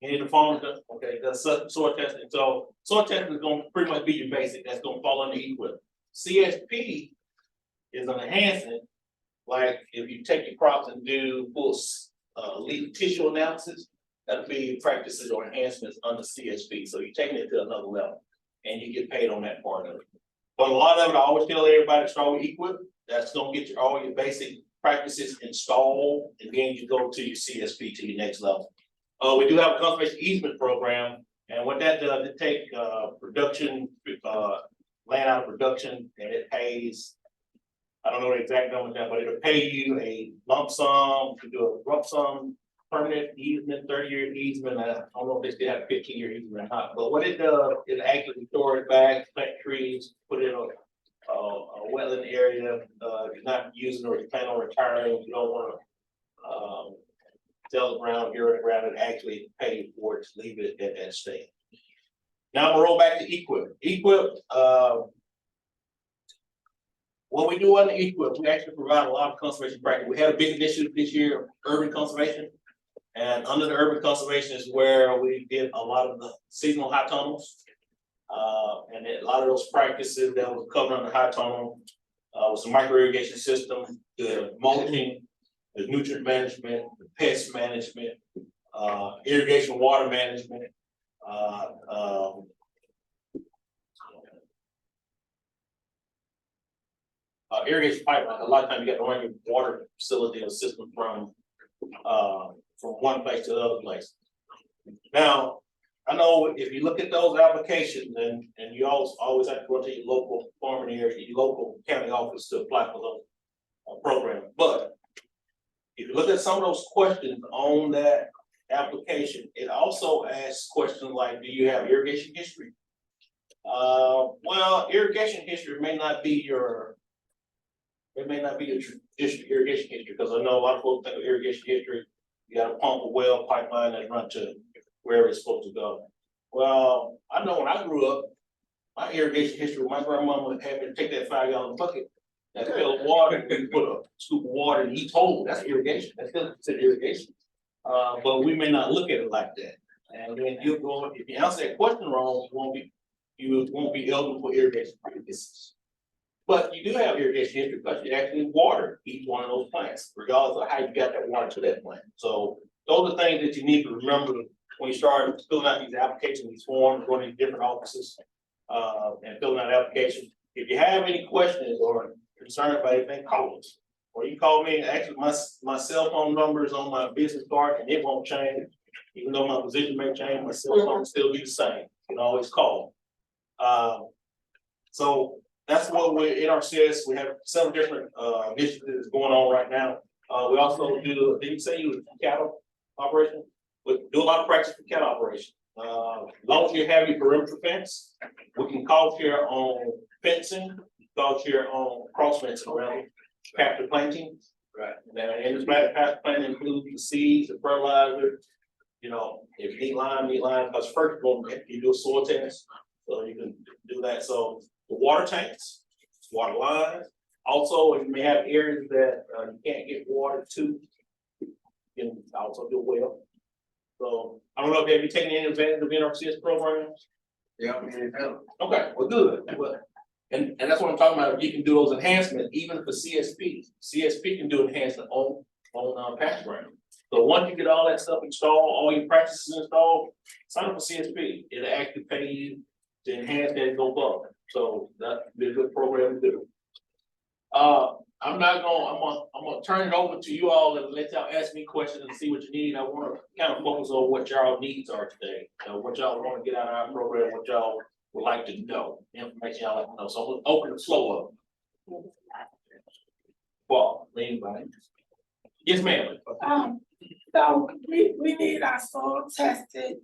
Any of the farmers does, okay, does soil testing, so soil testing is gonna pretty much be your basic, that's gonna fall under equip. CSP is an enhancement, like if you take your crops and do full leaf tissue analysis, that'll be practices or enhancements under CSP, so you're taking it to another level. And you get paid on that part of it. But a lot of it, I always tell everybody to start with equip, that's gonna get all your basic practices installed, and then you go to your CSP to your next level. We do have a conservation easement program, and what that does, it take production, land out of production, and it pays, I don't know the exact number now, but it'll pay you a lump sum to do a lump sum permanent easement, 30-year easement. I don't know if they still have 15-year easement or not, but what it does, it actually store it back, plant trees, put it in a wetland area, you're not using or you plan on retiring, you don't wanna sell the ground, get it around and actually pay for it to leave it at that state. Now I'm gonna roll back to equip. Equip, what we do under equip, we actually provide a lot of conservation practice. We had a big initiative this year, urban conservation. And under the urban conservation is where we did a lot of the seasonal high tunnels. And a lot of those practices that was covered under high tunnel, was the micro irrigation system, the mulching, the nutrient management, the pest management, irrigation water management, irrigation pipeline. A lot of times you got to run your water facility or system from one place to the other place. Now, I know if you look at those applications and you always have to go to your local farming area, your local county office to apply for those programs. But if you look at some of those questions on that application, it also asks questions like, do you have irrigation history? Well, irrigation history may not be your traditional irrigation history, because I know a lot of folks think of irrigation history. You got a pump, a well, pipeline that run to wherever it's supposed to go. Well, I know when I grew up, my irrigation history, my grandmama had me take that 5-gallon bucket and fill of water, and we put a scoop of water in each hole. That's irrigation. That's still considered irrigation. But we may not look at it like that. And then you go, if you answer that question wrong, you won't be eligible for irrigation practices. But you do have irrigation history because you actually water each one of those plants, regardless of how you got that water to that plant. So those are things that you need to remember when you start filling out these applications, these forms, going to these different offices, and filling out applications. If you have any questions or concerned about anything, call us. Or you call me. Actually, my cell phone number is on my business card, and it won't change. Even though my position may change, my cell phone will still be the same. You can always call. So that's what we're in our CS. We have several different initiatives going on right now. We also do, did you say you was cattle operation? We do a lot of practice for cattle operation. As long as you have your perimeter fence, we can call here on fencing, call here on cross fencing around pasture planting. Right. And this pasture planting includes the seeds, the fertilizer. You know, if you need lime, because first you do a soil test, so you can do that. So the water tanks, water lines. Also, if you may have areas that you can't get water to, you can also do a well. So I don't know if have you taken any advantage of NRCS programs? Yeah, I mean, Okay, well, good. Well, and that's what I'm talking about. You can do those enhancements even for CSP. CSP can do enhancement on pasture ground. So once you get all that stuff installed, all your practices installed, sign up for CSP. It'll actually pay you to enhance that and go above. So that'd be a good program to do. I'm gonna turn it over to you all and let y'all ask me questions and see what you need. I wanna kind of focus on what y'all needs are today. What y'all wanna get out of our program, what y'all would like to know, information y'all like to know. So I'm gonna open the floor up. Well, anybody? Yes, ma'am. So we need our soil tested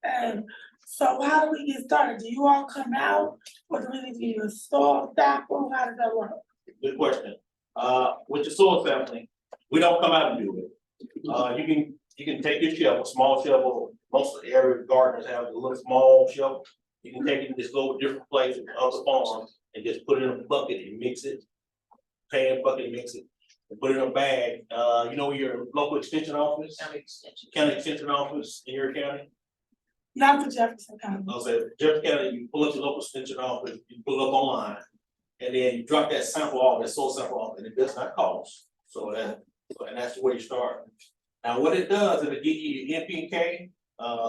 And so how do we get started? Do you all come out, or do we need to give you a soil sample? How does that work? Good question. With the soil sampling, we don't come out and do it. You can take your shovel, small shovel, most of the area gardeners have a little small shovel. You can take it and just go to different places of the farm and just put it in a bucket and mix it. Pan bucket, mix it, and put it in a bag. You know your local extension office, county extension office in your county? Not for Jefferson County. I'll say Jefferson County, you pull up your local extension office, you pull it up online. And then you drop that sample off, that soil sample off, and it does not cost. And that's where you start. Now, what it does, it'll give you your NPK.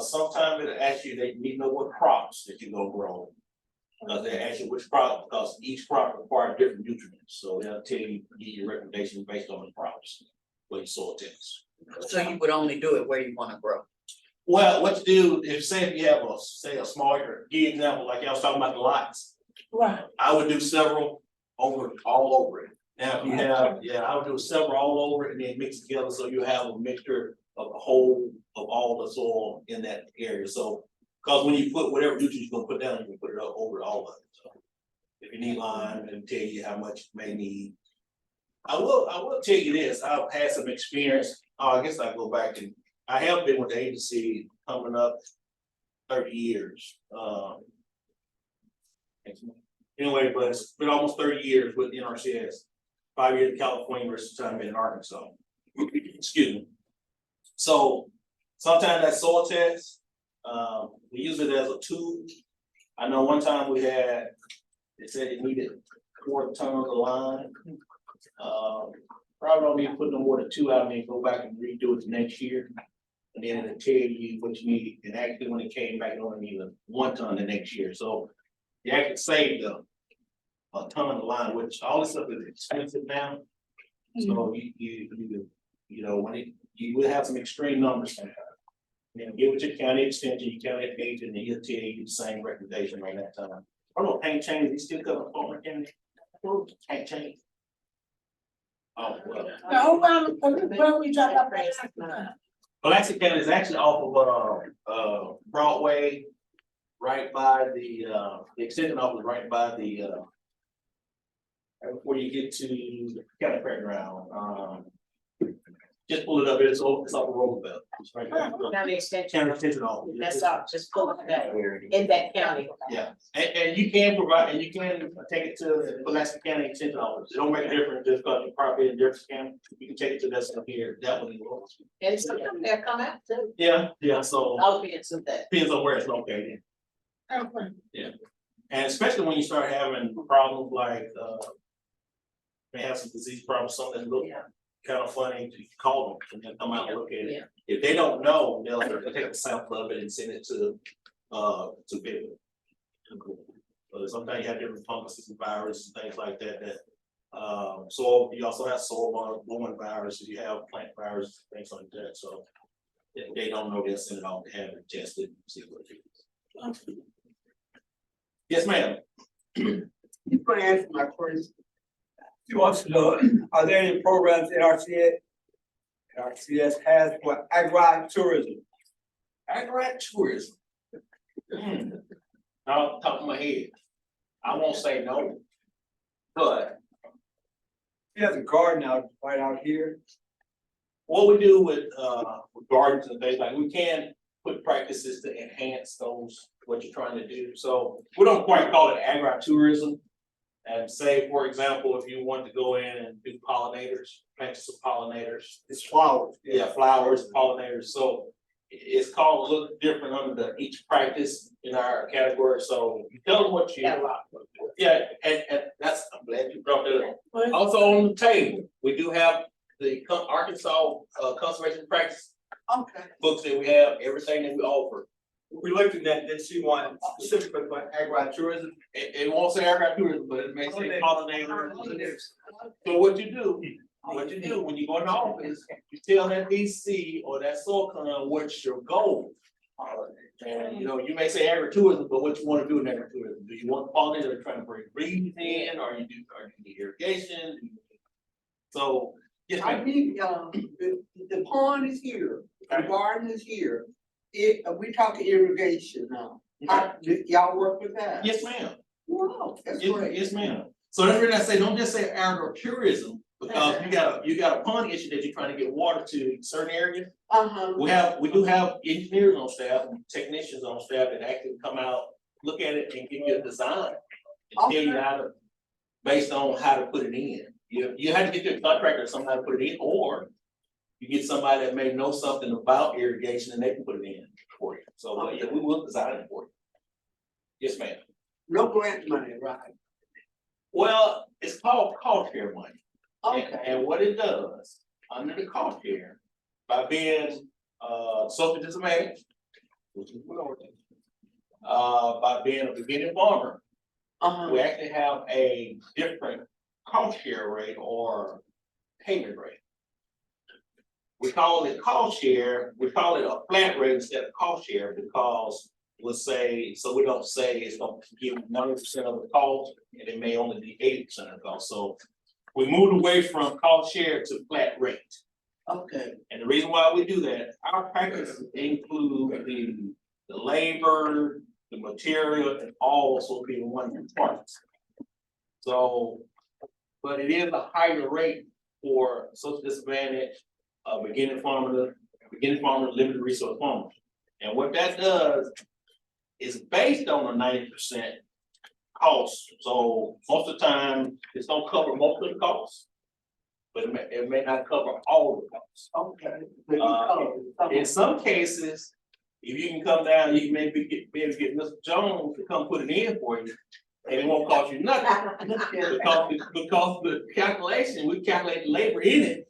Sometimes it'll ask you, they need to know what crops that you gonna grow. They ask you which crop, because each crop requires different nutrients, so they'll tell you, give you recommendations based on the crops, what your soil tests. So you would only do it where you wanna grow? Well, what you do, if you have a small area, give you an example, like I was talking about the lots. Right. I would do several all over it. Now, if you have, I would do several all over it and then mix it together, so you have a mixture of the whole of all the soil in that area, so. Cause when you put whatever nutrients you're gonna put down, you can put it up over all of it, so. If you need lime, and tell you how much you may need. I will tell you this, I've had some experience, I guess I go back and, I have been with the agency coming up 30 years, anyway, but it's been almost 30 years with NRCS, 5 years in California versus time in Arkansas. Excuse me. So sometimes that soil test, we use it as a tool. I know one time they said it needed 4 tons of lime. Probably don't need to put no more than 2 out and then go back and redo it the next year. And then it'll tell you what you need. And actually when it came back, it only needed 1 ton the next year. So you actually saved a ton of lime, which all this stuff is expensive now. So you know, when you will have some extreme numbers sometimes. And get with your county extension, your county agent, and he'll tell you the same recommendation right that time. I don't know, paint change, he still cover Palmer County? Paint change. Oh, well. No, where we drop off? Pulaski County is actually off of Broadway, right by the extension office, right by the right before you get to the county fairground. Just pull it up, it's off of Roosevelt. It's right there. County extension, County extension office. that's all, just pull it that in that county. Yeah, and you can provide, and you can take it to the Pulaski County Extension Office. It don't make a difference just because you're probably in Jefferson County. You can take it to this one here, that one. And sometimes they'll come out too. Yeah, so I'll be into that. depends on where it's located. Okay. And especially when you start having problems like, may have some disease problems, something that look kind of funny, you call them and then come out and look at it. Yeah. If they don't know, they'll take a sample of it and send it to people. But sometimes you have different funguses and viruses and things like that, so you also have soil-borne viruses, you have plant viruses, things like that, so. If they don't know, they'll send it off to have it tested, and see what it is. Yes, ma'am. You can answer my question. She wants to know, are there any programs NRCS has for agri-tourism? Agri-tourism. Off the top of my head, I won't say no, but She has a garden right out here. what we do with gardens and things like, we can put practices to enhance those, what you're trying to do. So we don't quite call it agri-tourism. And say, for example, if you want to go in and do pollinators, plant some pollinators. It's flowers. Yeah, flowers, pollinators, so it's called a little different under each practice in our category, so you tell them what you. Yeah, and that's, I'm glad you brought that up. Also on the table, we do have the Arkansas conservation practice Okay. books that we have, everything that we offer. We looked at that, then she wanted specifically for agri-tourism. It won't say agri-tourism, but it may say pollinators. So what you do when you go in the office, you tell that DC or that soil con what's your goal. And you know, you may say agritourism, but what you want to do in agritourism? Do you want pollinators trying to bring breeds in, or you need irrigation? So, yes, I ma'am. need, the pond is here, the garden is here. we talking irrigation now. Y'all work with that? Yes, ma'am. Wow, that's Yes, great. yes, ma'am. So that's what I say, don't just say agritourism, because you got a pond issue that you're trying to get water to certain areas. We do have engineers on staff, and technicians on staff that actually come out, look at it and give you a design. And tell you how to, based on how to put it in. You have to get your contractor or somebody to put it in, or you get somebody that may know something about irrigation and they can put it in for you. So, yeah, we will design it for you. Yes, ma'am. No grant money, right? Well, it's called cost share money. Okay. And what it does, under the cost share, by being social disadvantaged, which is minority, by being a beginning farmer, we actually have a different cost share rate or payment rate. We call it cost share, we call it a flat rate instead of cost share, because we'll say, so we don't say it's gonna give 90% of the cost, and it may only be 80% of the cost. So we moved away from cost share to flat rate. Okay. And the reason why we do that, our practices include the labor, the material, and all also being one component. So, but it is a higher rate for social disadvantage, beginning farmer, limited resource farmers. And what that does is based on a 90% cost. So most of the time, it's gonna cover most of the costs, but it may not cover all the costs. Okay. In some cases, if you can come down, you can maybe get Mr. Jones to come put it in for you, and it won't cost you nothing. Because the calculation, we calculate the labor in it,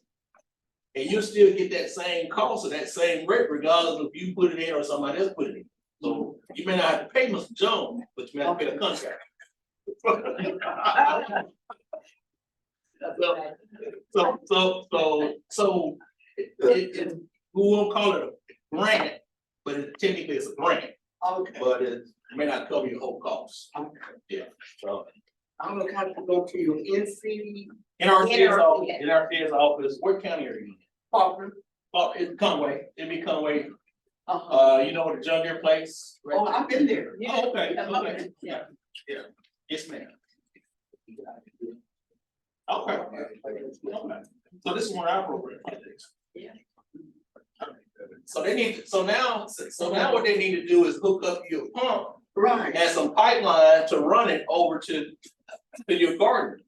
and you'll still get that same cost or that same rate regardless if you put it in or somebody else put it in. So you may not have to pay Mr. Jones, but you may have to pay a contract. So we won't call it a grant, but technically it's a grant, Okay. but it may not cover your whole cost. Okay. Yeah, so. I'm gonna have to go to your NC In our kids' office, what county are you in? department. Oh, it's Conway, it'd be Conway, you know the John Deere place? right Oh, there? I've been there. Oh, okay, yeah, yes, ma'am. Okay. So this is one of our program projects. Yeah. So they need, so now what they need to do is hook up your pump Right. and some pipeline to run it over to your garden.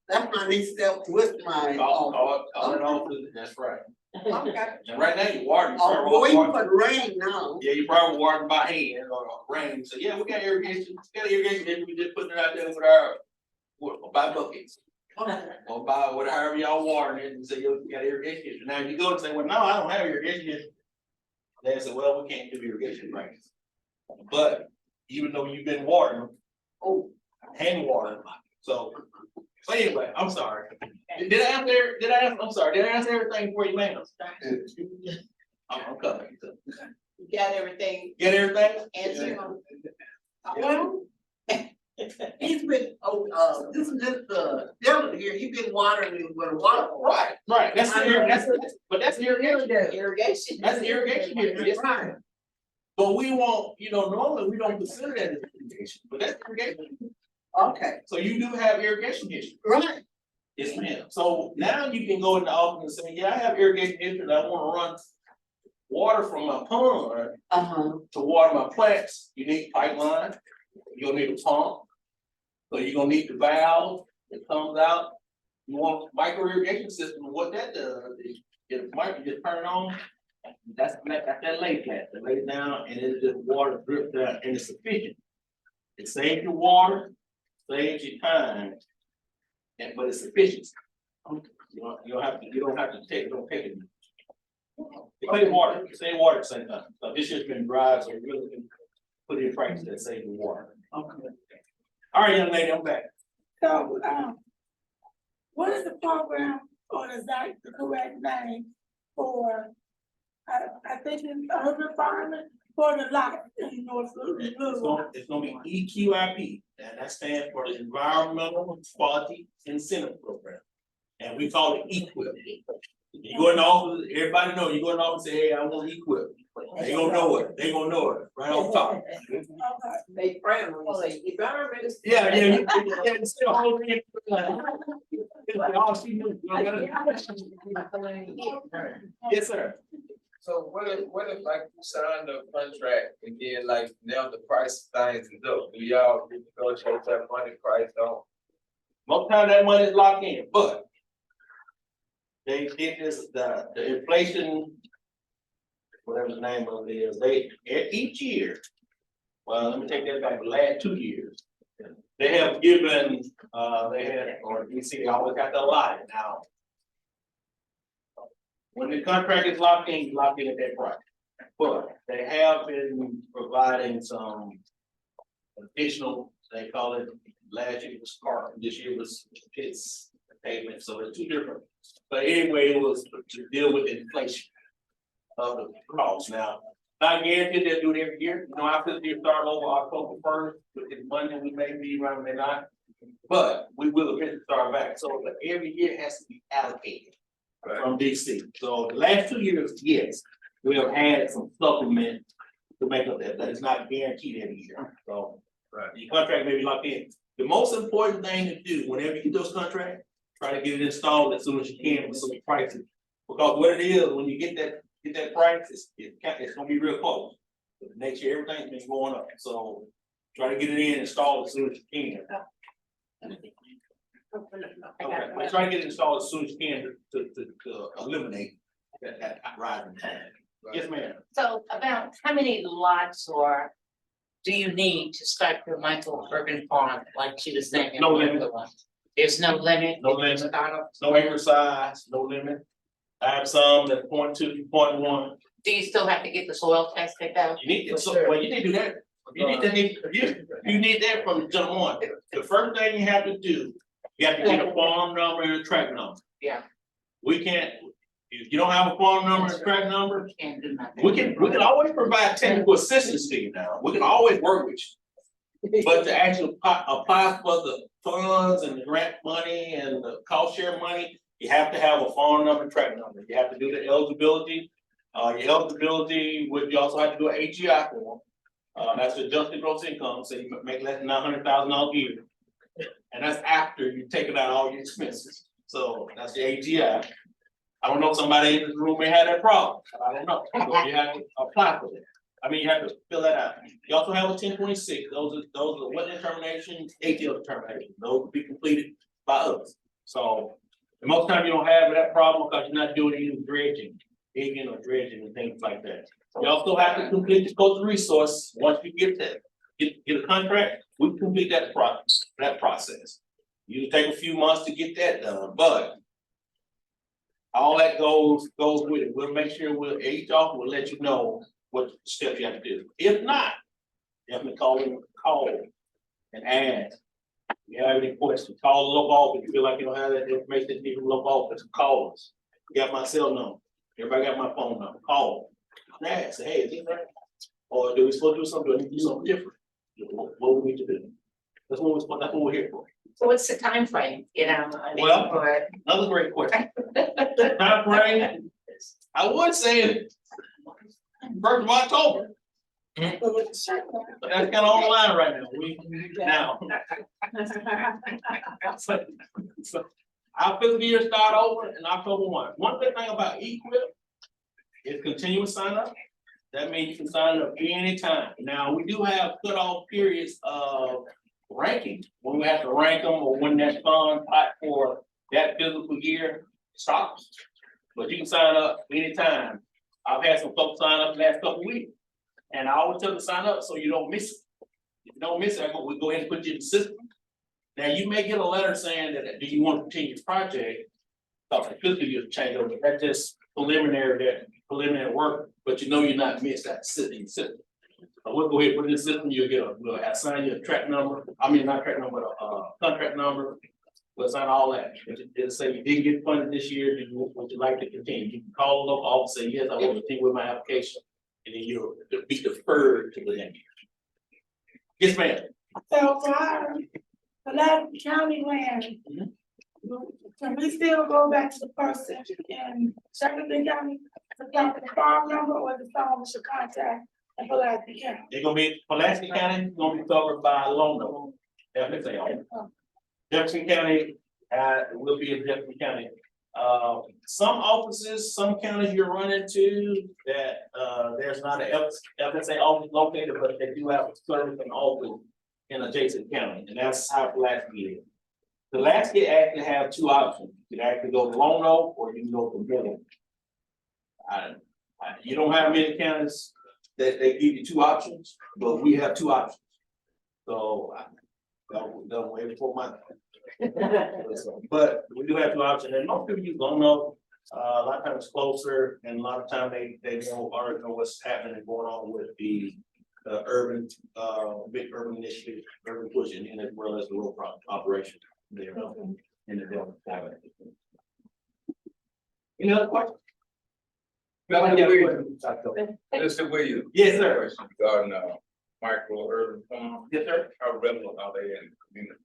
That's my next step with my. Call it off, that's right. Okay. And right now you're watering. Oh, waiting for the rain now. Yeah, you probably watering by hand or rain, so yeah, we got irrigation, we just putting it out there with our, by buckets. Or by whatever y'all watering it and say, you got irrigation. Now you go and say, well, no, I don't have irrigation. They say, well, we can't do irrigation right. But even though you've been watering, hand watering, so anyway, I'm sorry. Did I answer everything for you, ma'am? I'm coming. You got everything, Get everything? answered? Well, he's been, this is just Dylan here, he's been watering it with a water. Right, that's irrigation. Irrigation. That's irrigation here, yes. Right. But we won't, normally we don't consider that as irrigation, but that's irrigation. Okay, So you do have irrigation history. right. Yes, ma'am. So now you can go in the office and say, yeah, I have irrigation history and I wanna run water from my pond to water my plants. You need pipeline, you're gonna need a pump. So you're gonna need the valve that comes out. You want micro irrigation system, and what that does is you just turn it on. That's that lay flat, that lays down and it's just water drip down and it's sufficient. It saves your water, saves your time, but it's sufficient. You don't have to take it. It saves water, at the same time. So this has been dry, so you really can put it in practice that saves the water. Okay. All right, young lady, I'm back. So, what is the program, or is that the correct name for, I think it's urban farming for the lot in North Louisville? It's gonna be EQIP, and that stands for the Environmental Quality Incentive Program. And we call it EQIP. You go in the office, everybody know, you go in the office and say, hey, I want EQIP. They gonna know it, right on top. Okay. They pray when you say, you better be. Yeah, you it's still holding it. All she knew. Yes, sir. So what if like you sign the contract and then like now the price of things is up, do y'all negotiate that money price on? Most time that money is locked in, but they did this, the inflation, whatever the name of it is, each year, well, let me take that back, the last 2 years, they have given, or DC, they always got the allotted now. When the contract is locked in, you lock in at that price, but they have been providing some additional, they call it, last year was car, this year was its payment, so it's two different. But anyway, it was to deal with inflation of the cost. Now, not guaranteed they'll do it every year, you know, after the year start over October 1st, with the money we may be running or not. But we will eventually start back, so every year has to be allocated from DC. So the last 2 years, yes, we have had some supplement to make up that, but it's not guaranteed every year, so. The contract may be locked in. The most important thing to do whenever you do those contracts, try to get it installed as soon as you can with some prices. Because what it is, when you get that price, it's gonna be real close. But next year, everything's been going up, so try to get it installed as soon as you can. Okay, but try to get it installed as soon as you can to eliminate that rising time. Yes, ma'am. So about how many lots or do you need to start your Michael Urban Farm, like she was saying? No limit. There's no limit? No limit. No acre size, no limit. I have some that 0.2, 0.1. Do you still have to get the soil tested though? You need, well, you need to do that. You need that from jump on. The first thing you have to do, you have to get a farm number and a track number. Yeah. We can't, if you don't have a farm number and a track number, Can't do nothing. we can always provide technical assistance to you now. We can always work with you. But to actually apply for the funds and the grant money and the cost share money, you have to have a farm number and track number. You have to do the eligibility. Your eligibility, you also have to do an AGI form. That's adjusted gross income, so you make less than $900,000 a year. And that's after you've taken out all your expenses. So that's the AGI. I don't know, somebody in this room may have that problem. I don't know. So you have to apply for that. I mean, you have to fill that out. You also have a 1026. Those are what determination, ATL determination. Those will be completed by us. So most time you don't have that problem because you're not doing any dredging, digging or dredging and things like that. You also have to complete the coastal resource. Once you get that, get a contract, we complete that process. You take a few months to get that done, but all that goes with it. We'll make sure each office will let you know what steps you have to do. If not, definitely call and ask. If you have any questions, call the local office. If you feel like you don't have that information, leave the local office, call us. You got my cell number. Everybody got my phone number. Call. Ask, say, hey, is this right? Or do we supposed to do something? Do we need to do something different? What we need to do? That's what we're here for. So what's the time frame? You know, I mean, Well, for another great question. Time frame, I would say 1st of October. But that's kind of on the line right now. So our fiscal year start over in October 1. One good thing about eQuip is continuous sign up. That means you can sign up anytime. Now, we do have cutoff periods of ranking, when we have to rank them or when that fund pot for that fiscal year stops. But you can sign up anytime. I've had some folks sign up the last couple of weeks. And I always tell them to sign up so you don't miss it. If you don't miss it, we go ahead and put you in the system. Now, you may get a letter saying that, do you want to continue your project? Because the fiscal year change over, that's just preliminary work, but you know you're not missed that system. So we'll go ahead and put in the system, we'll assign you a track number, not track number, but a contract number. We'll assign all that. It'll say you didn't get funded this year, would you like to continue? You can call the local office, say, yes, I want to continue with my application. And then you'll be deferred to the next year. Yes, ma'am. So for that county land, can we still go back to the person in Jefferson County? got the farm number or the phone should contact in Pulaski County? They're gonna be, Pulaski County, gonna be covered by Lono. Everything. Jefferson County, will be in Jefferson County. Some offices, some counties you're running to that, there's not a FSA office located, but they do have a service and office in adjacent county, and that's how Pulaski is. Pulaski actually have two options. You can actually go to Lono or you can go to Middle. You don't have many counties that they give you two options, but we have two options. So, don't wait for my. But we do have two options, and most people use Lono, a lot of times it's closer, and a lot of time they already know what's happening and going on with the urban, big urban initiative, urban pushing, and as well as the road operation there in the Delta Valley. Any other questions? Mr. Williams. Yes, sir. Question regarding, micro urban farm, Yes, sir. how relevant are they in the community?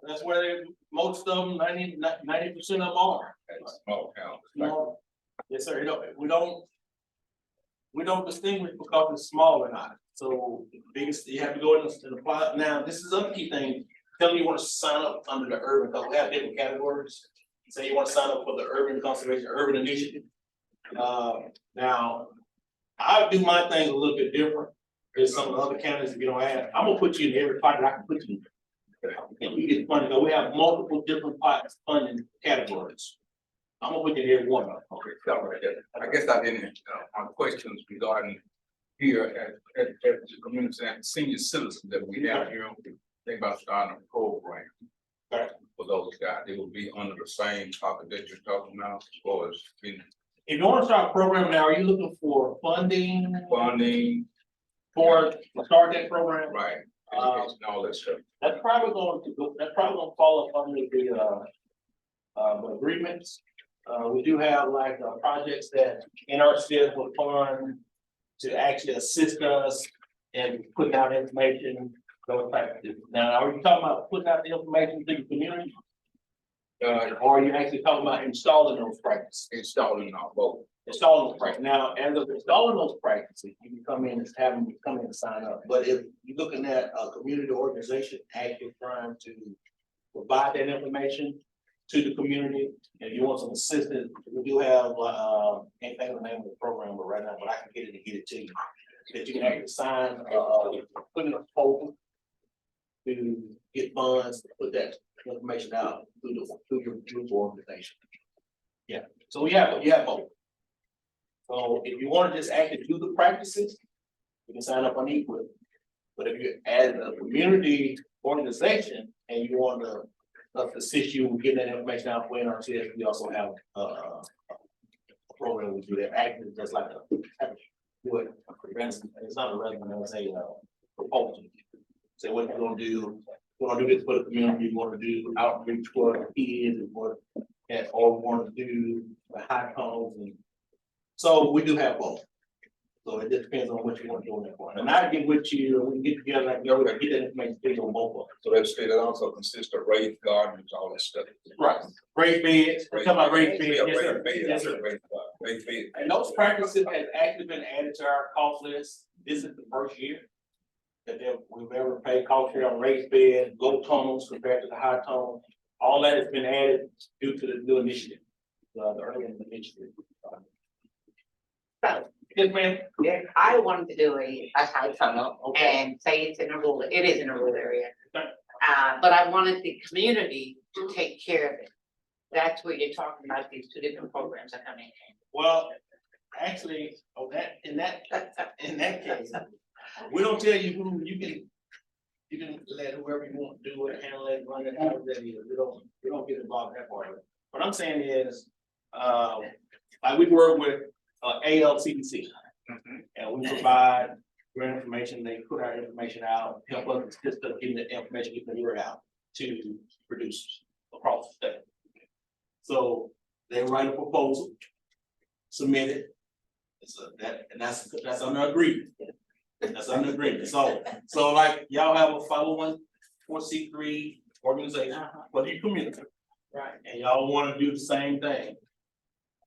That's where most of them, 90% of them are. That's small town. Small. Yes, sir. We don't distinguish because it's small or not. So biggest, you have to go in and apply. Now, this is a key thing. Tell me you want to sign up under the urban, because we have different categories. Say you want to sign up for the urban conservation, urban initiative. Now, I do my thing a little bit different. There's some of the other counties that you don't have. I'm gonna put you in every pot that I can put you in. And we get funding, we have multiple different pots funding categories. I'm gonna put you in every one of them. Okay, all right. I guess I didn't, my questions regarding here at the community and senior citizens that we have here, think about starting a program. Okay. For those guys, they will be under the same topic that you're talking about, as far as If you want to start a program now, are you looking for funding funding, for to start that program? right, education, all that stuff. That's probably going to fall up under the agreements. We do have like projects that NRCS will fund to actually assist us in putting out information, those types of things. Now, are you talking about putting out the information to the community? Or are you actually talking about installing those practices? Installing our boat. Installing those practices. Now, as of installing those practices, you can come in and have them come in and sign up. But if you're looking at a community organization actually trying to provide that information to the community, and you want some assistance, we do have, can't think of the name of the program, but right now, but I can get it and get it to you. That you can actually sign, put in a proposal to get funds, to put that information out through your group organization. Yeah, so you have both. So if you want to just actually do the practices, you can sign up on equal. But if you're as a community organization and you want to assist you with getting that information out for NRCS, we also have a program we do that actually just like it's not a resume, it's a proposal. Say what you're gonna do, you wanna do this for the community, you wanna do outreach for the kids, or wanna do the high tones, and so we do have both. So it just depends on what you want to do in that one. And I get with you, we get together, like, we're gonna get that information to you on both of them. So that state also consists of raised gardens, all that stuff. Right, raised beds, we're talking about raised beds, yes, sir. Yes, sir. Raised bed. And those practices have actually been added to our cost list. This is the first year that we've ever paid cost share on raised bed, low tones compared to the high tone. All that has been added due to the new initiative, the early initiative. Yes, ma'am. Yeah, I wanted to do a high tunnel and say it is in a rural area. Okay. But I wanted the community to take care of it. That's what you're talking about, these two different programs are coming. Well, actually, in that case, we don't tell you who you can let whoever you want to do it, handle it, run it, however that is. We don't get involved in that part of it. What I'm saying is, like we work with ALCDC, and we provide great information. They put our information out, help us assist us getting the information, getting the word out to producers across the state. So they write a proposal, submit it. That's under agreement. That's under agreement. So like y'all have a 501(c)(3) organization for your community. Right. And y'all want to do the same thing.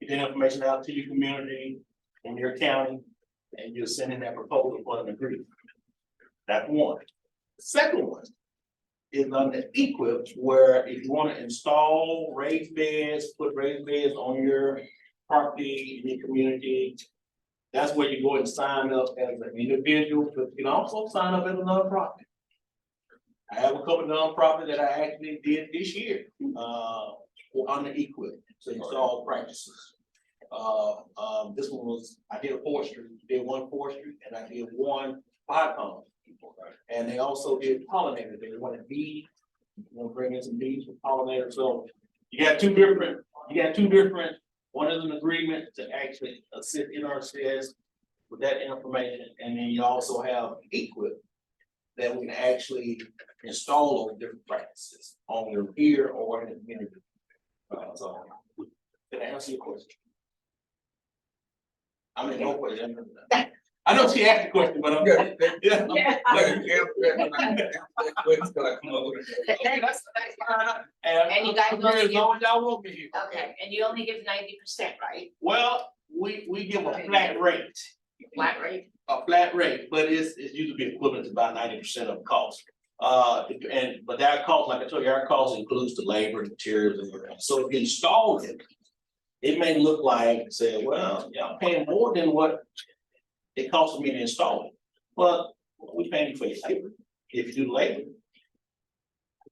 get that information out to your community in your county, and you're sending that proposal for an agreement. That's one. The second one is on the equipped, where if you wanna install raised beds, put raised beds on your property, in your community, that's where you go and sign up as an individual, but you can also sign up as a nonprofit. I have a couple of nonprofits that I actually did this year, on the equipment, to install practices. This one was, I did forestry, did one forestry, and I did one fire tunnel. And they also did pollinators, they wanted bees, bring in some bees for pollinators, so you got two different, one is an agreement to actually assist NRCS with that information, and then you also have equipment that we can actually install on different practices on your pier or in the community. So, did I answer your question? I mean, no question. I know she asked the question, but I'm. Yeah. Yeah. Hey, that's fine. And you guys I'm only here as give- long as y'all want me here. Okay, and you only give 90%, right? Well, we give a flat rate. Flat rate? A flat rate, but it's usually equivalent to about 90% of the cost. But that cost, like I told you, our cost includes the labor, materials, and everything. So if you install it, it may look like, say, well, y'all paying more than what it costs me to install it. But we paying you for your labor, if you do the labor.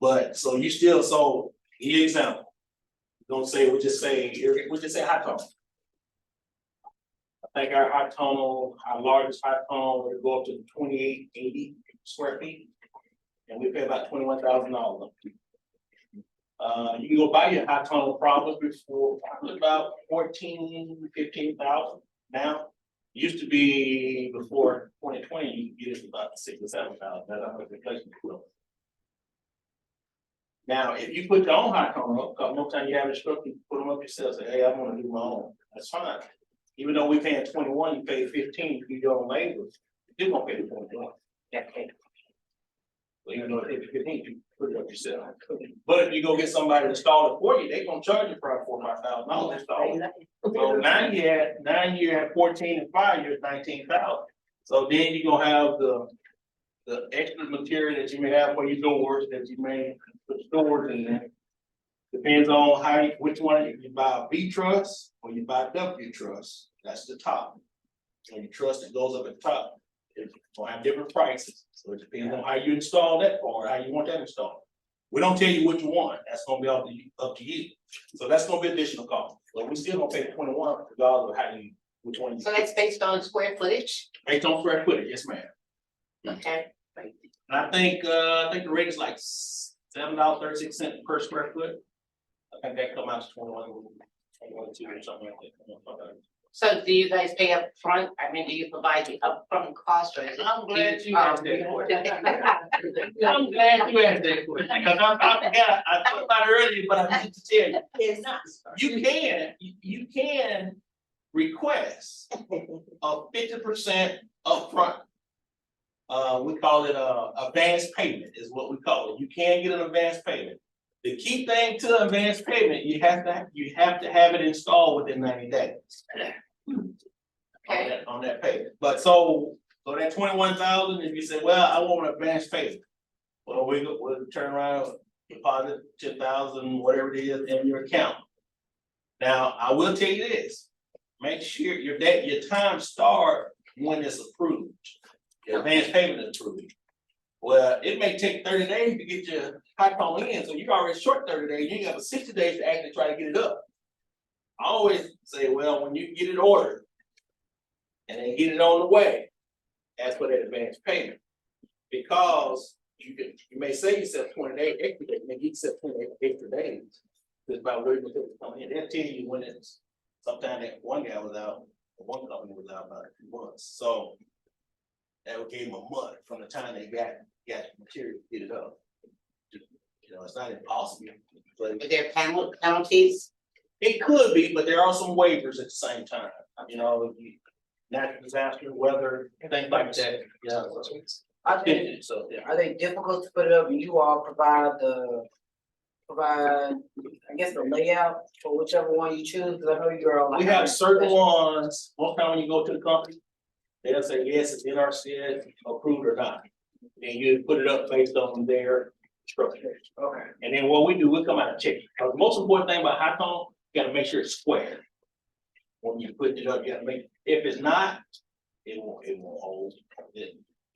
But, so you still, so, give you an example. Don't say, we just say hot tunnel. I think our hot tunnel, our largest hot tunnel would go up to 2880 square feet. And we pay about $21,000. You can go buy your hot tunnel probably for probably about 15,000 now. Used to be before 2020, you could get it about 6,000 or 7,000. That's a replacement equipment. Now, if you put your own hot tunnel up, because most time you have instructors, you put them up yourself, say, hey, I want to do my own. That's fine. Even though we paying 21, you pay 15, you do your own labor, you don't pay the 21. Okay. Well, even though it's 15, you put it up yourself. But if you go get somebody to install it for you, they gonna charge you probably $4,000 or $5,000 to install it. So now you have 14 and 5 years, 19,000. So then you gonna have the extra material that you may have for your doors, that you may put doors in there. Depends on which one, you buy a B truss or you buy a W truss, that's the top. And your truss that goes up at the top, it's gonna have different prices, so it depends on how you install that part, how you want that installed. We don't tell you which one, that's gonna be up to you, so that's gonna be additional cost, but we still gonna pay 21 regardless of which one. So that's based on square footage? Based on square footage, yes, ma'am. Okay. And I think the rate is like $7.36 per square foot. I think that come out to 21, 22 or something like that. So do you guys pay up front? I mean, do you provide the upfront cost or? I'm glad you asked that question. I'm glad you asked that question, because I forgot, I thought about it earlier, but I meant to tell you. It's not. You can request a 50% upfront. We call it advance payment is what we call it. You can get an advance payment. The key thing to advance payment, you have to have it installed within 90 days. Okay. On that payment. But so that 21,000, if you say, well, I want an advance payment. Well, we'll turn around, deposit 10,000, whatever it is in your account. Now, I will tell you this, make sure your time start when it's approved. Your advance payment is approved. Well, it may take 30 days to get your hot tunnel in, so you're already short 30 days, you got 60 days to actually try to get it up. I always say, well, when you get it ordered and then get it on the way, that's for that advance payment. Because you may save yourself 20 days extra days, maybe you get 20 extra days. Just by waiting for it to come in. They'll tell you when it's, sometime that one guy was out, or one company was out about a few months. So that would give them a month from the time they got the material to get it up. You know, it's not impossible, but Are there penalties? it could be, but there are some waivers at the same time. You know, natural disaster, weather, things like that. Yeah. I think, So, yeah. are they difficult to put it up and you all provide provide, I guess, the layout for whichever one you choose, because I know you're all like. We have certain ones, most time when you go to the company, they'll say, yes, it's NRCS approved or not. And you put it up based on their structure. Okay. And then what we do, we come out and check it. Because the most important thing about high tone, you gotta make sure it's square. When you put it up, you gotta make, if it's not, it won't hold.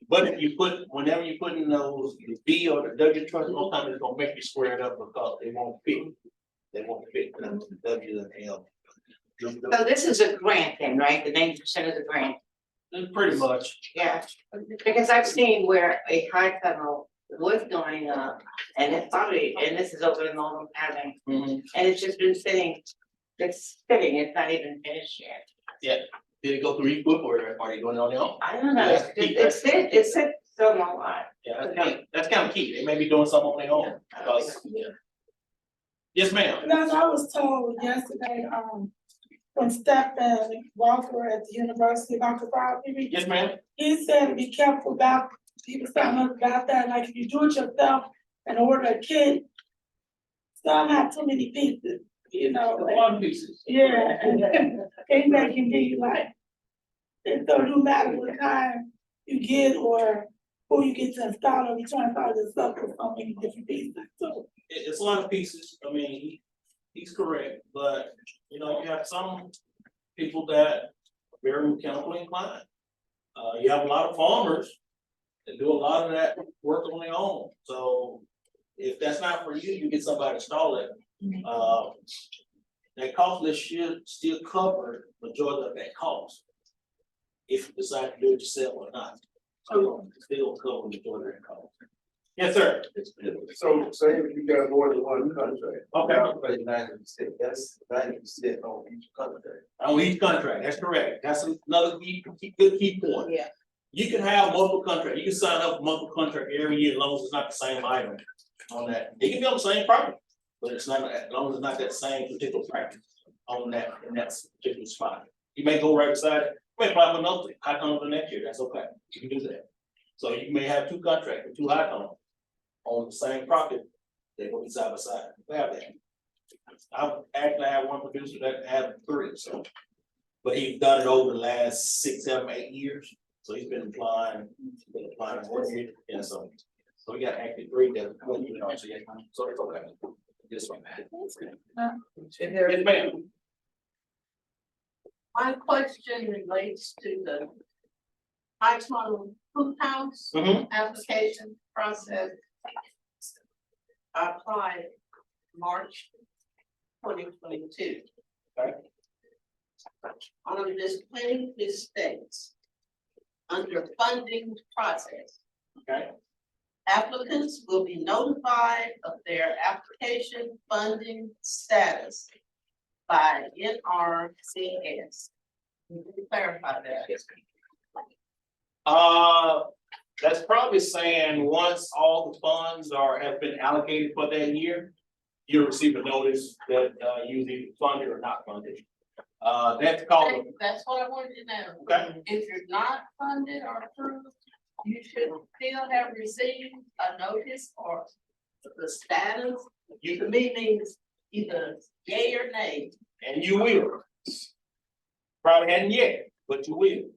But if you put, whenever you put in those, the B or the W truck, most times it's gonna make you square it up because they won't fit. They won't fit the W and L. So this is a grant then, right? The 90% of the grant? Pretty much. Yeah, because I've seen where a high tunnel was going up and it's probably, and this is over in Northern County, Mhm. and it's just been sitting, it's not even finished yet. Did it go through equip or are you doing it on your own? I don't know, That's the key. it's so long lot. Yeah, that's kind of key. They may be doing something on their own. Because- Yes, ma'am. And as I was told yesterday, from Stephen Walker at the University of Arkansas, Yes, ma'am. he said to be careful about people starting up about that, like if you do it yourself and order a kit, some have too many pieces, you know. A lot of pieces. Yeah, and things that can be like, it don't matter what kind you get or who you get to install, or you try to install this stuff with so many different pieces, so. It's a lot of pieces. I mean, he's correct, but you know, you have some people that are very mechanically inclined. You have a lot of farmers that do a lot of that work on their own. So if that's not for you, you get somebody to install it. That cost list should still cover the majority of that cost. If you decide to do it yourself or not. So still cover the majority of that cost. Yes, sir. So say if you got more than one contract. Okay. That's 90% on each contract. On each contract, that's correct. That's another good key point. Yeah. You can have multiple contracts. You can sign up for multiple contract every year as long as it's not the same item on that. It can be on the same property, but it's not, as long as it's not that same particular practice on that, in that particular spot. You may go right beside it, you may apply for another high tone for next year, that's okay. You can do that. So you may have two contracts with two high tones on the same property, they will be side by side. We have that. I actually have one producer that have three, so. But he's done it over the last 6, 7, 8 years, so he's been applying 1 year, and so we got actually 3 that, you know, so it's okay. This one. Yes, ma'am. My question relates to the high tunnel hoop house Mhm. application process. I applied March 2022. Okay. On this plain mistakes under funding process. Okay. Applicants will be notified of their application funding status by NRCS. Can you clarify that? That's probably saying once all the funds have been allocated for that year, you'll receive a notice that you either funded or not funded. That's called. That's what I wanted to know. Okay. If you're not funded or approved, you should still have received a notice or the status. You to me means either yay or nay. And you will. Probably hadn't yet, but you will.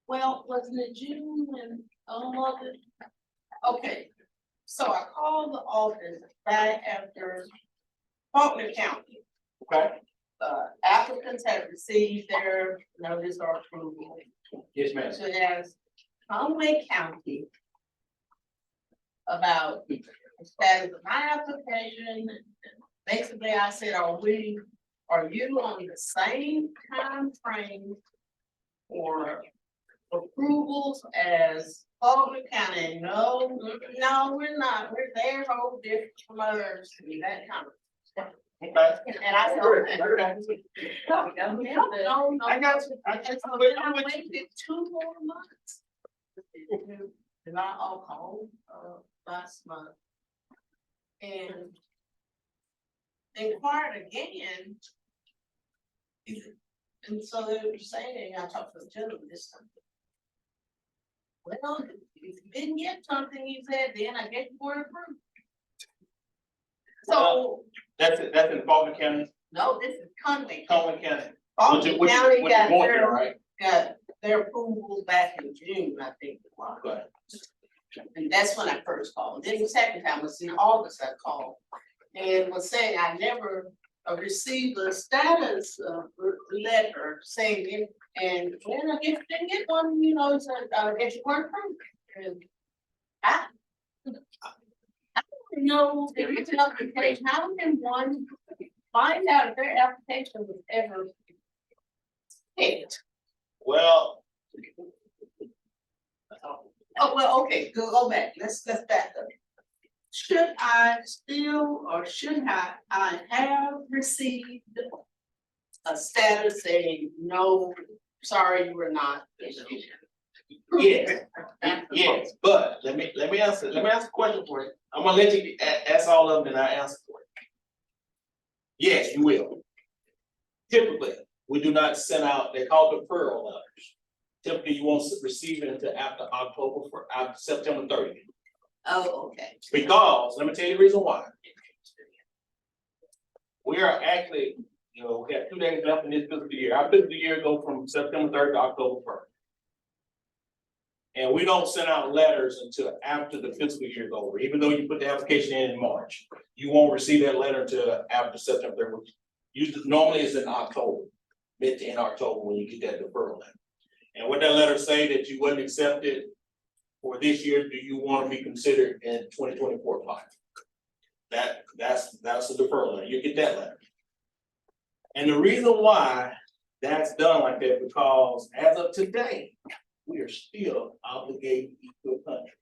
Well, wasn't it June and August? Okay, so I called the office back after Faulkner County. Okay. Applicants have received their notice or approval. Yes, ma'am. So there's Conway County about the status of my application. Basically, I said, are you on the same time frame for approvals as Faulkner County? No, we're not. We're their whole different from others, that kind of stuff. Okay. And I said, okay. No, I got you. I waited 2 more months. And I all called, last month. And inquired again. And so they were saying, I talked to the gentleman this time. Well, if you didn't get something, he said, then I guess you weren't approved. So, That's in Faulkner County, no, this is Conway. Conway County. Faulkner County got North there, their, right? got their approval back in June, I think. it was. Go ahead. And that's when I first called. Then the second time was in August I called. And was saying I never received a status letter saying it. And when I didn't get one, you know, it said, if you weren't approved. And I don't know, the reason application, how can one find out if their application was ever picked? Well, Oh, well, okay, go back, let's back up. Should I still, or should I have received a status saying, no, sorry, you were not. yes, yes, but let me answer a question for you. I'm gonna let you ask all of them and I answer for you. Yes, you will. Typically, we do not send out, they call deferral letters. Typically, you won't receive it until after after September 30th. Oh, okay. Because, let me tell you the reason why. We are actually, you know, we have 2 days left in this fiscal year. Our fiscal year goes from September 3rd to October 1st. And we don't send out letters until after the fiscal year is over, even though you put the application in March. You won't receive that letter until after September 3rd, which usually normally is in October, mid to end October when you get that deferral letter. And what that letter say that you wasn't accepted for this year, do you want to be considered in 2024 5? That's a deferral letter. You get that letter. And the reason why that's done like that, because as of today, we are still obligating equal country.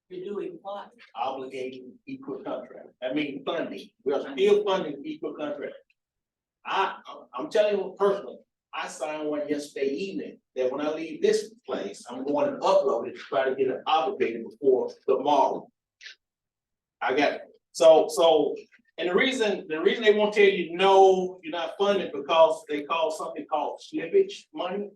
You're doing what? Obligating equal contract. I mean funding. We are still funding equal contract. I'm telling you personally, I signed one yesterday evening that when I leave this place, I'm going to upload it to try to get it obligated before tomorrow. I got it. So, and the reason they won't tell you no, you're not funded because they call something called slippage money.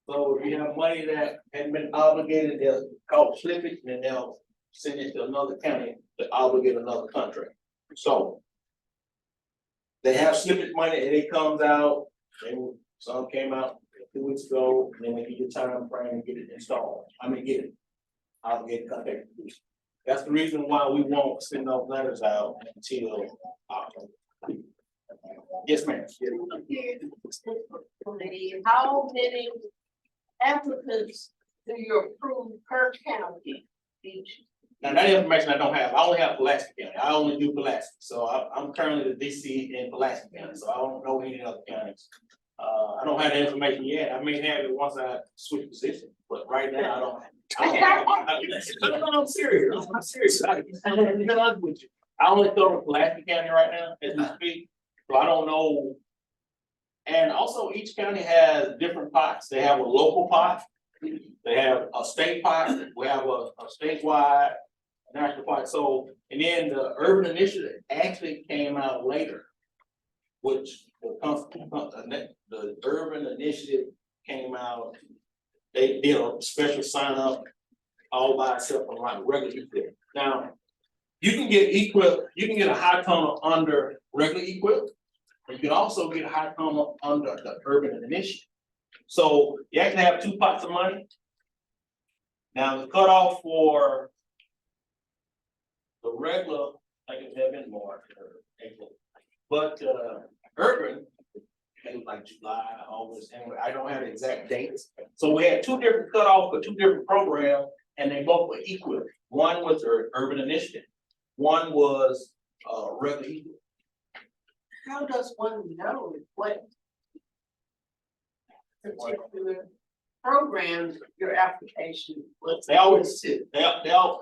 So if you have money that hadn't been obligated, they'll call it slippage, and then they'll send it to another county to obligate another contract. So they have slippage money and it comes out. Some came out 2 weeks ago, and then they give you time frame to get it installed. Get it obligated contract. That's the reason why we won't send those letters out until October. Yes, ma'am. How many applicants do you approve per county each? Now that information I don't have. I only have Pulaski County. I only do Pulaski. So I'm currently the DC in Pulaski County, so I don't know any other counties. I don't have the information yet. I may have it once I switch position, but right now I don't. I'm serious. I'm serious. I only cover Pulaski County right now as we speak, so I don't know. And also each county has different pots. They have a local pot. They have a state pot. We have a statewide national pot. So, and then the urban initiative actually came out later, which the urban initiative came out. They did a special sign up all by itself on like regular equip. Now, you can get equip, you can get a high tunnel under regular equip. You can also get a high tunnel under the urban initiative. So you actually have 2 pots of money. Now the cutoff for the regular, I think it's been March or April, but urban, it was like July, August, anyway, I don't have the exact dates. So we had 2 different cutoffs for 2 different programs, and they both were equal. One was the urban initiative, one was regular equal. How does one know what particular programs your application was? They always,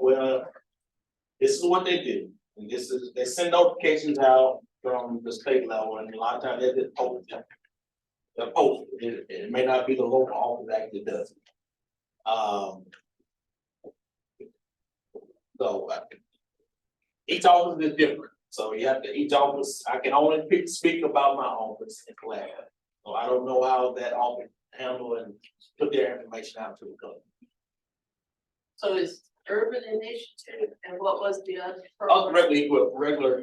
well, this is what they do. And this is, they send notifications out from the state level, and a lot of times they just post them. They're posted. It may not be the local office that actually does it. So each office is different. So you have to, each office, I can only speak about my office in Atlanta. So I don't know how that office handle and put their information out to the company. So it's urban initiative, and what was the other? Oh, program? your regular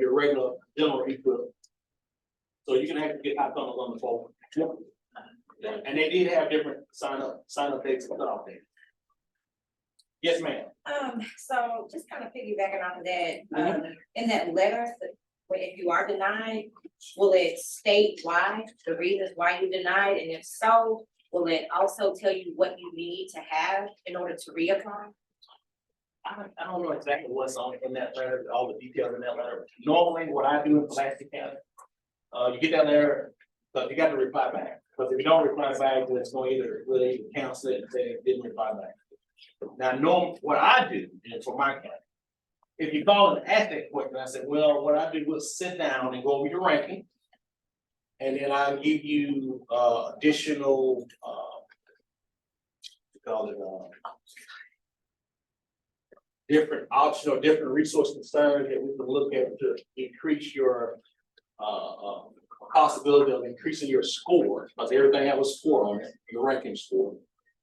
general equipment. So you can actually get hot tunnels on the phone. And they did have different sign up dates and cutoff dates. Yes, ma'am. So just kind of piggybacking off of that, in that letter, if you are denied, will it state why, the reasons why you denied, and if so, will it also tell you what you need to have in order to reapply? I don't know exactly what's on in that letter, all the details in that letter. Normally, what I do in Pulaski County, you get that letter, but you got to reply back. Because if you don't reply back, then it's going to either cancel it and say it didn't reply back. Now, what I do, and for my county, if you call and ask that question, I said, well, what I do is sit down and go over your ranking. And then I'll give you additional different optional, different resource concerns that we can look at to increase your possibility of increasing your score, because everything have a score on it, your ranking score,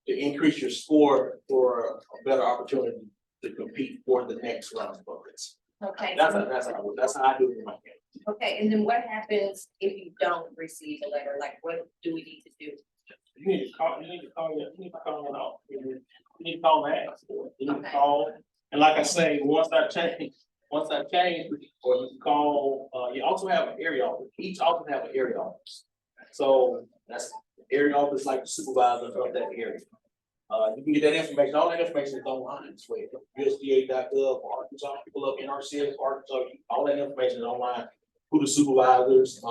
to increase your score for a better opportunity to compete for the next round of buckets. Okay. That's how I do it in my case. Okay, and then what happens if you don't receive a letter? Like, what do we need to do? You need to call it off. You need to call and ask for it. You need to call, and like I say, once I change, or you can call, you also have an area office. Each office have an area office. So that's area office, like the supervisor of that area. You can get that information, all that information is online, it's way, USDA.gov, Arkansas, people up in NRCS, Arkansas, all that information is online. Who the supervisors,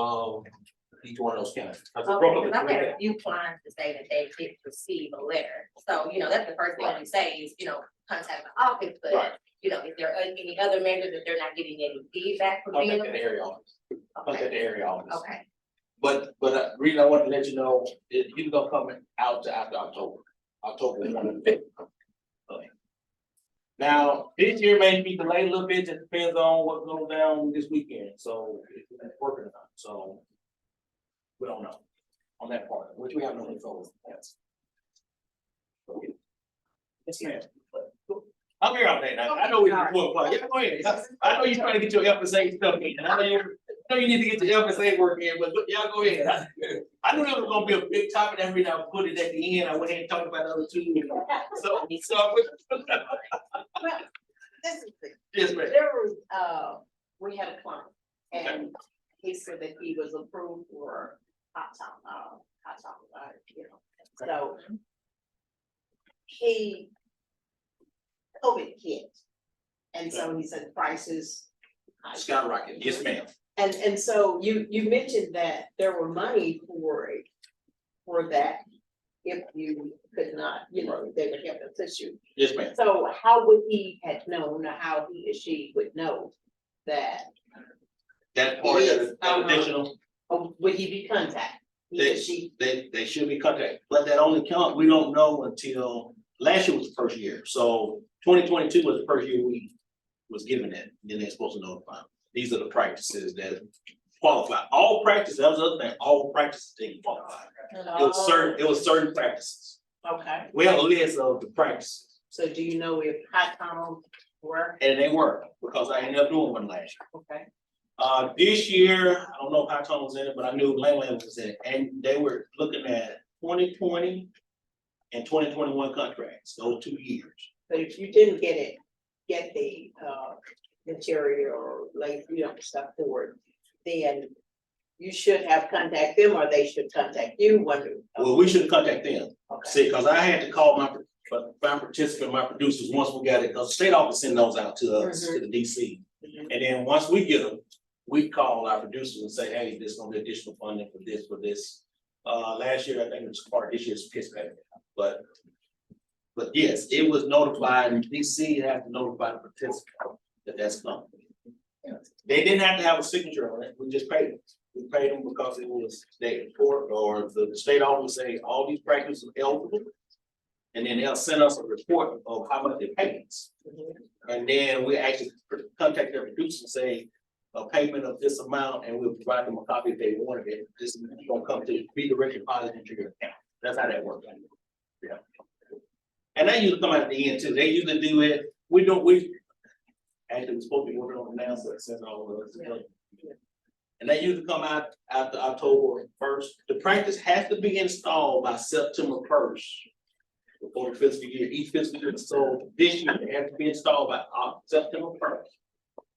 each one of those counties. Okay, because I've had a few clients to say that they did receive a letter. So, that's the first thing we say is, contact the office, but, Right. If there are any other measures that they're not getting any feedback from Contact them. the area office. Contact the area office. Okay, But the reason I want to let you know, you're gonna come out to after October 1 and 5. Now, this year may be delayed a little bit, it depends on what goes down this weekend, so it's working on, so. We don't know on that part, which we have no control over. Yes. Yes, ma'am. I'm here all day now. I know we're at 4 o'clock. Yeah, go ahead. I know you're trying to get your FSA stuff in, and I know you need to get your FSA work in, but y'all go ahead. I knew there was gonna be a big topic, and every now I put it at the end, I went ahead and talked about the other two. So. Well, this is the, Yes, ma'am. there was, we had a client, and he said that he was approved for hot top, so he COVID hit, and so he said prices. Skyrocket, yes, ma'am. And so you mentioned that there were money for that, if you could not, they would have to assist you. Yes, ma'am. So how would he have known, or how he or she would know that? That part Yes, is additional. Or would he be contacted? He or she? They should be contacted, but that only count, we don't know until, last year was the first year, so 2022 was the first year we was given that, then they're supposed to notify them. These are the practices that qualify, all practices, that was the other thing, all practices didn't qualify. It was certain practices, Okay, we have a list of the practices, so do you know if hot tunnels were? and they were, because I ended up doing one last year. Okay. This year, I don't know if high tunnel was in it, but I knew Land was in it, and they were looking at 2020 and 2021 contracts, those 2 years. But if you didn't get the material or like, stuff for it, then you should have contacted them, or they should contact you, wonder. Well, we should contact them, Okay. see, because I had to call my participant, my producers, once we got it, because the state office sent those out to us, to the DC. And then once we get them, we call our producers and say, hey, there's gonna be additional funding for this. Last year, I think it was part, this year's participating, but yes, it was notified, and DC had to notify the participant that that's coming. They didn't have to have a signature on it, we just paid them. We paid them because it was state report, or the state office say, all these practices are eligible. And then they'll send us a report of how much they paid us. And then we actually contact their producer and say, a payment of this amount, and we'll provide them a copy if they wanted it. This is gonna come to be directly deposited into your account. That's how that works. Yeah. And they usually come out at the end too. They usually do it actually, we're supposed to be working on it now, so it's since all of us. And they usually come out after October first. The practice has to be installed by September first. Before the fiscal year, each fiscal year, so this year, it has to be installed by September first.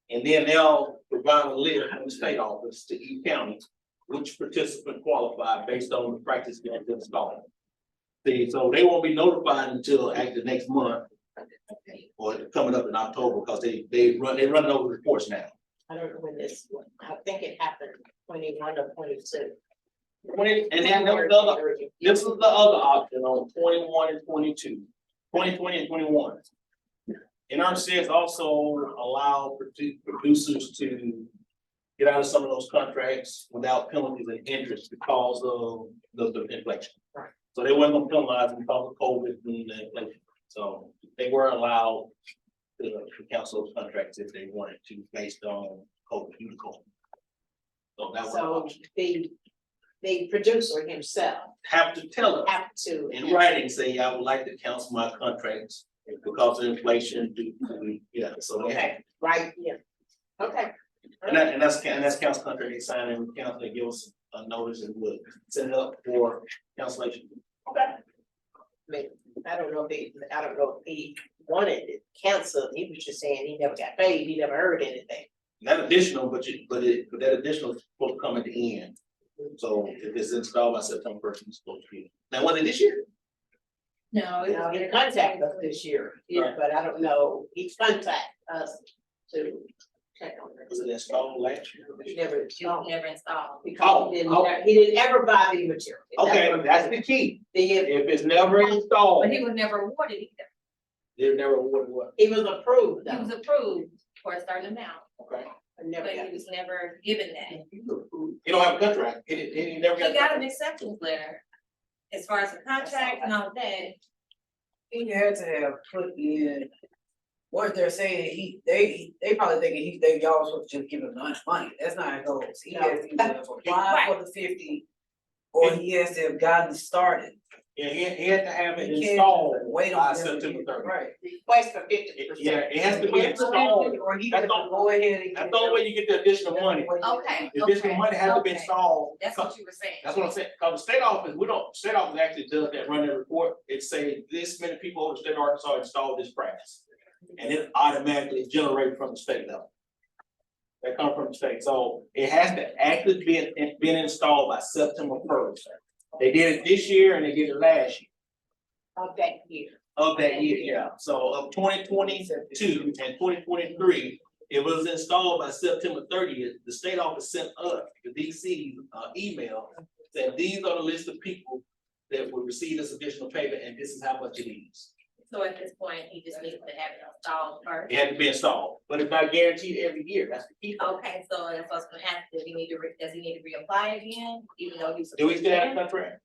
And then they'll provide a list from the state office to each county, which participant qualified based on the practice that's installed. See, so they won't be notified until actually next month. Or coming up in October, because they run over reports now. I don't know when this, I think it happened 21 or 22. And then there was the other, this was the other option on 21 and 22, 2020 and 21. NRCS also allow producers to get out of some of those contracts without penalties and interest because of the inflation. Right. So they weren't gonna penalize them because of COVID and the inflation. So they were allowed to cancel those contracts if they wanted to, based on COVID. So that was an So option. the producer himself Have to tell us have to. in writing, say, I would like to cancel my contracts because of inflation, yeah, so they have. Okay, right, yeah. Okay. And that's council contract, they sign in with council, they give us a notice and we'll send it up for cancellation. Okay. Maybe, I don't know if he wanted it canceled, he was just saying he never got paid, he never heard anything. That additional, but that additional is supposed to come at the end. So if it's installed by September first, it's supposed to be. Now, was it this year? No, You know, he contacted us this year, yeah, but I don't know, he contacted us to check on Was it. it installed last year? He never it was installed, never installed. because he didn't ever buy the material. Okay, that's the key. He If it's never installed, But he was never awarded either. they're never awarded what? was approved He though, was approved for a certain amount, Okay. but never but got. he was never given that. He don't have a contract. He never got. He got an acceptance letter. As far as the contract and all that, He had to have put in what they're saying, they probably thinking y'all was supposed to just give him money, that's not how it goes. He has to either have applied for the 50, or he has to have gotten started. Yeah, he had to have it He can't installed wait by on them to September get- 30th. Right. Request for 50%. Yeah, it has to be installed. Or he That's can the- go ahead and. That's the only way you get the additional money. okay, The additional money has to be okay. installed. That's what you were saying. That's what I'm saying, because the state office, state office actually does that, run their report, it say this many people in the state of Arkansas installed this practice. And it automatically generated from the state level. That come from the state, so it has to actually be installed by September first. They did it this year and they did it last year, Of that year. of that year, yeah, so of 2022 and 2023. It was installed by September 30th, the state office sent us, the DC, email, that these are the list of people that will receive this additional payment, and this is how much it is. So at this point, he just needs to have it installed first. It had to be installed, but it's not guaranteed every year, that's the key. Okay, so that's what's gonna happen, does he need to reapply again, even though he's. Do we still have a contract?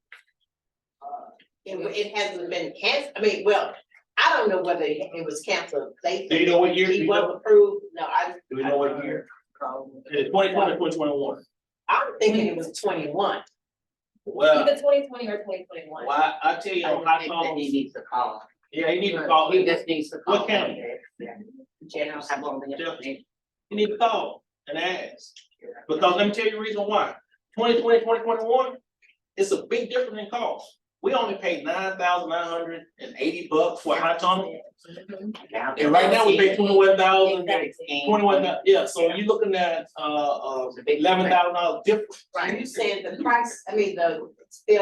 It hasn't been canceled, I mean, well, I don't know whether it was canceled, Do you know what year? he was approved, no, Do we know what year? It's 2020 or 2021? I'm thinking it was 21. Well, Either 2020 or 2021. well, I tell you, on high calls, needs to call. yeah, you need to call. He just needs to call. What county? General have all the Yeah. information. You need to call and ask, because let me tell you the reason why. 2020, 2021, it's a big difference in cost. We only paid $9,980 for a high tunnel, and right now we pay 21,000. Exactly. 21, yeah, so you're looking at, $11,000 difference. Are you saying the price, I mean, the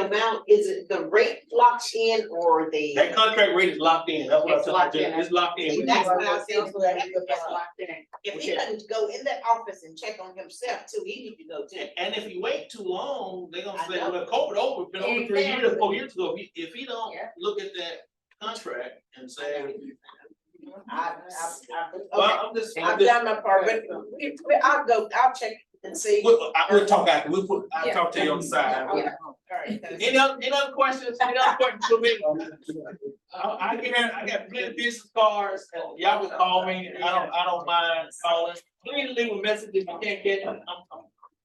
amount, is it the rate locked in or the? That contract rate is locked in, that's what I'm It's telling locked you, in. it's locked in. That's what I said, That's locked in. if he doesn't go in that office and check on himself too, he need to go too. And if you wait too long, they're gonna I say, know. well, COVID over, been over 3 years, 4 years ago, if he don't Yeah. look at that contract and say. Okay, I'm just. I've done my part, but I'll check and see. We'll talk after, I'll Yeah. talk to you on the side. Okay, all right. Any other questions, for me? I got plenty of business cards, and y'all can call me, I don't mind calling. Please leave a message if you can't get it, I'm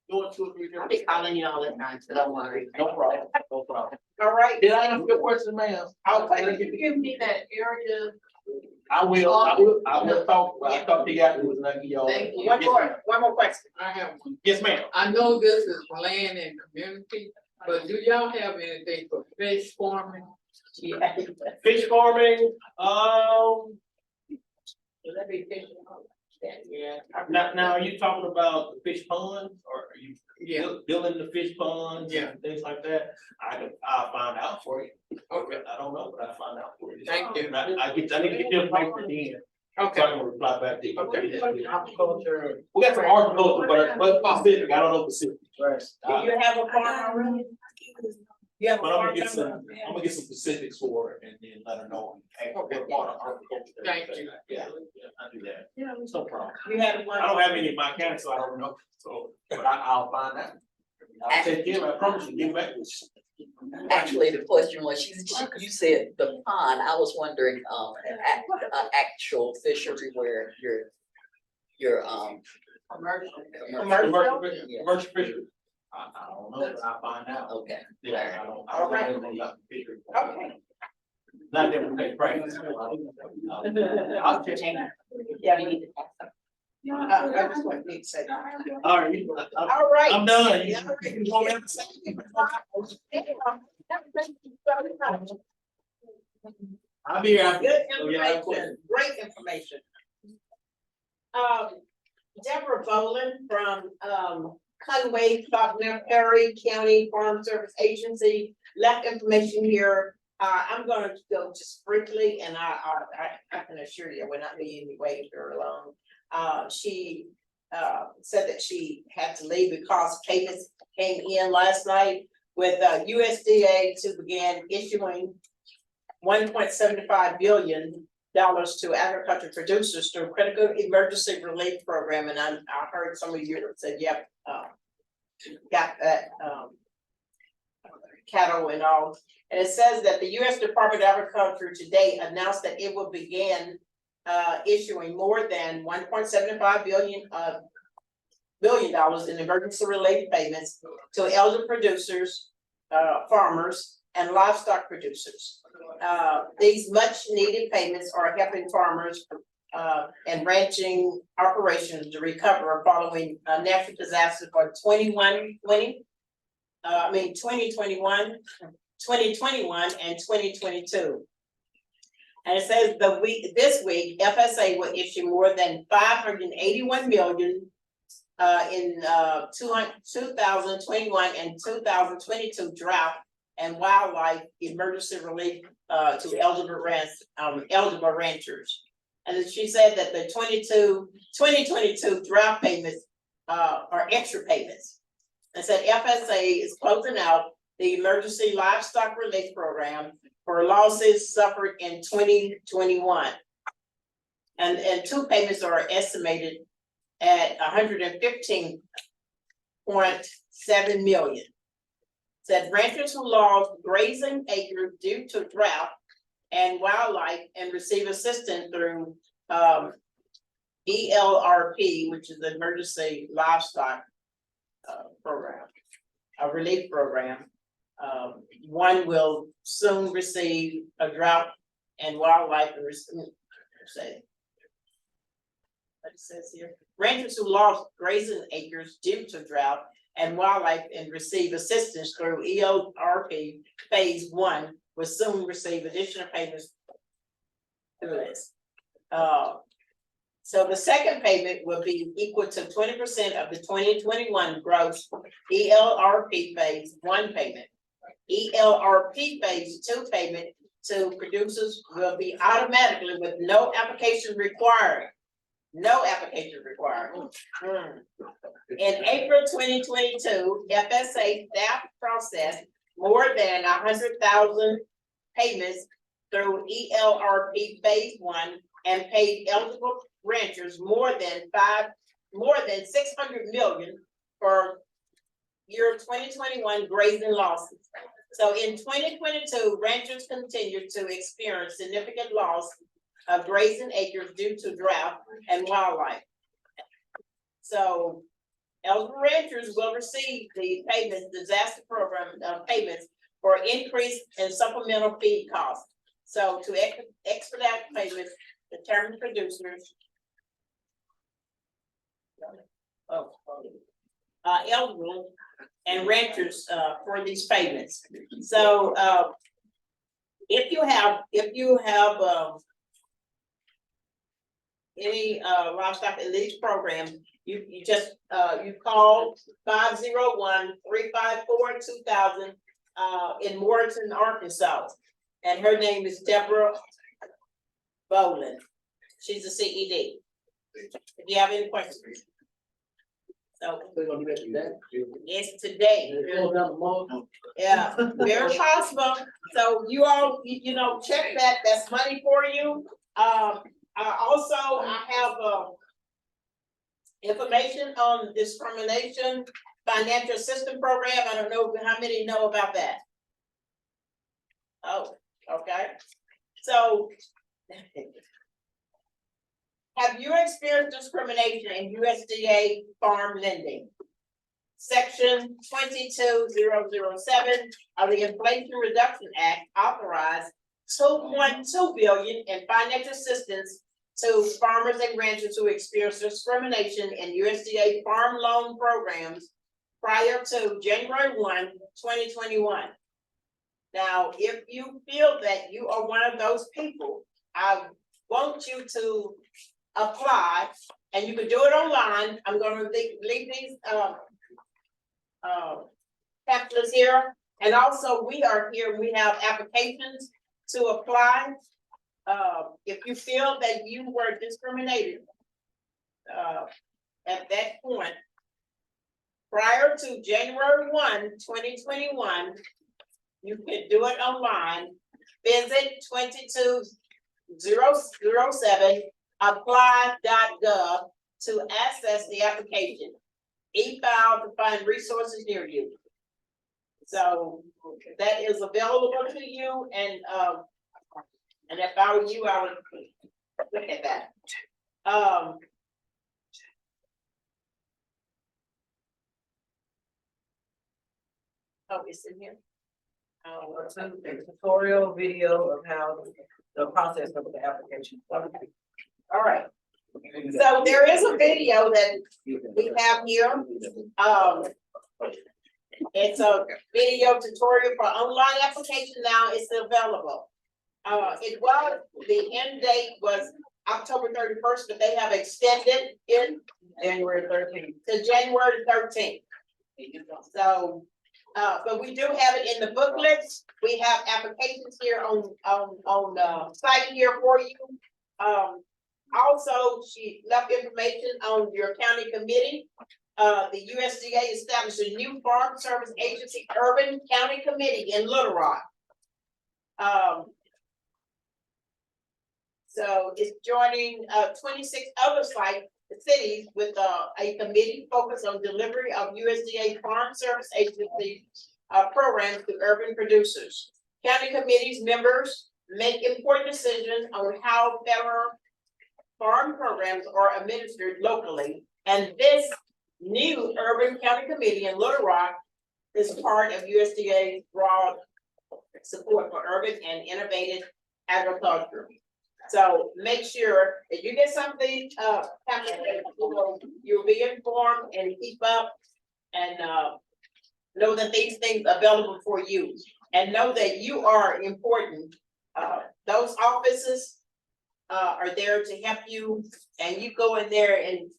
doing 2 or 3 I'll different. be calling you all the time, so don't worry. No problem, no problem. All right. Did I answer your question, ma'am? Okay. Can you give me that area I will talk, I'll talk to you afterwards and I'll give y'all. Thank you. One more question. I have one. Yes, ma'am. I know this is land and community, but do y'all have anything for fish farming? Yeah. Fish farming, Let me finish. yeah, now, are you talking about the fish ponds, or are you building the fish ponds Yeah. and things like that? I'll find out for you. Okay. I don't know, but I'll find out for you. Thank you. I need to get your information in, so I Okay. can reply back to you. Okay. Agriculture. We got some horticulture, but Pacific, I don't know Pacific. Do you have a farm already? You have a But I'm farm gonna get number? I'm gonna get some specifics for her and then let her know. Hey, what part of horticulture. Thank you. Yeah, I do that. Yeah, it's no problem. You had one. I don't have any in my county, so I don't know, so, but I'll find out. I'll take care of it, I promise you, get back with you. Actually, the question was, you said the pond, I was wondering, an actual fishery where your, Commercial. Commercial fishery. I don't know, but I'll find out. okay. Yeah, I don't All right. know anything about the fishery. Okay. Not that we take practice. I'll check. Yeah, we need to. I just want to say. All right, All right. I'm done. Yeah, all right. You want me to say? I'll be here. Good Oh, yeah, information, great information. Deborah Boland from, Conway, Faulkner, Perry County Farm Service Agency left information here. I'm gonna go just briefly, and I can assure you, we're not being any way very long. She, said that she had to leave because payments came in last night with, USDA to begin issuing $1.75 billion to agriculture producers through critical emergency relief program, and I heard some of you said, yep, got that, cattle and all. And it says that the U.S. Department of Agriculture today announced that it will begin issuing more than $1.75 billion in emergency relief payments to eligible producers, farmers, and livestock producers. These much needed payments are helping farmers and ranching operations to recover following a natural disaster for 2021, and 2022. And it says this week, FSA will issue more than $581 million in 2021 and 2022 drought and wildlife emergency relief to eligible ranchers. And she said that the 2022 drought payments are extra payments. And said FSA is closing out the emergency livestock relief program for losses suffered in 2021. And two payments are estimated at $115.7 million. Said ranchers who lost grazing acres due to drought and wildlife and receive assistance through ELRP, which is the Emergency Livestock Program, a relief program. One will soon receive a drought and wildlife and say. What it says here, ranchers who lost grazing acres due to drought and wildlife and receive assistance through ELRP phase 1 will soon receive additional payments through this. So the second payment will be equal to 20% of the 2021 gross ELRP phase 1 payment. ELRP phase 2 payment to producers will be automatically with no application required. No application required. In April 2022, FSA staff processed more than 100,000 payments through ELRP phase 1 and paid eligible ranchers more than 600 million for year 2021 grazing losses. So in 2022, ranchers continued to experience significant loss of grazing acres due to drought and wildlife. So eligible ranchers will receive the payments, disaster program payments for increase in supplemental feed costs. So to expedite payments, determined producers. Eligible and renters, for these payments. So, if you have, any, livestock in these programs, you just, you call 501-354-2000, in Morrison, Arkansas. And her name is Deborah Boland. She's a CED. If you have any questions. So, it's today. Yeah, very possible. So you all, you know, check that, that's money for you. Also, I have, information on discrimination financial assistance program. I don't know how many know about that. Oh, okay. So have you experienced discrimination in USDA farm lending? Section 22007 of the Inflation Reduction Act authorized $2.2 billion in financial assistance to farmers and ranchers who experience discrimination in USDA farm loan programs prior to January 1, 2021. Now, if you feel that you are one of those people, I want you to apply, and you can do it online. I'm gonna leave these pamphlets here, and also we are here, we have applications to apply. If you feel that you were discriminated at that point prior to January 1, 2021, you can do it online. Visit 22007 apply.gov to access the application. E-file to find resources near you. So that is available to you, and if I were you, I would look at that. Oh, it's in here. Oh, A tutorial video of how the process of the application. all right. So there is a video that we have here. It's a video tutorial for online application. Now it's available. It was, the end date was October 31st, but they have extended it January 13th. to January 13th. So, but we do have it in the booklets. We have applications here on the site here for you. Also, she left information on your county committee. The USDA established a new Farm Service Agency Urban County Committee in Little Rock. So it's joining 26 other cities with a committee focused on delivery of USDA Farm Service Agency programs to urban producers. County committees members make important decisions on how federal farm programs are administered locally, and this new Urban County Committee in Little Rock is part of USDA's broad support for urban and innovative agriculture. So make sure if you get something, you'll be informed and keep up, and know that these things are available for you, and know that you are important. Those offices are there to help you, and you go in there and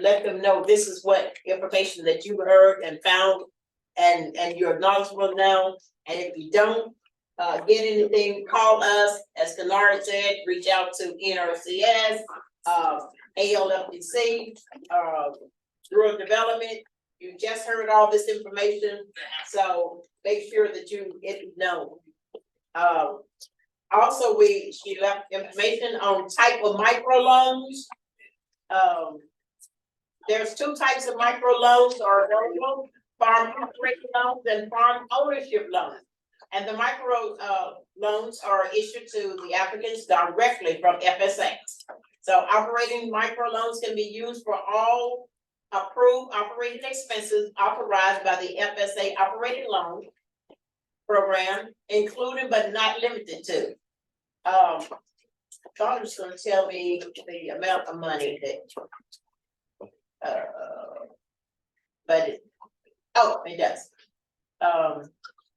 let them know this is what information that you heard and found, and you're knowledgeable now. And if you don't get anything, call us. As Kennard said, reach out to NRCS, ALCDC, Rural Development. You just heard all this information, so make sure that you get to know. Also, she left information on type of microloans. There's two types of microloans, or farm operating loans and farm ownership loans. And the micro loans are issued to the applicants directly from FSA. So operating microloans can be used for all approved operating expenses authorized by the FSA operating loan program, including but not limited to thought it was gonna tell me the amount of money that. But it does.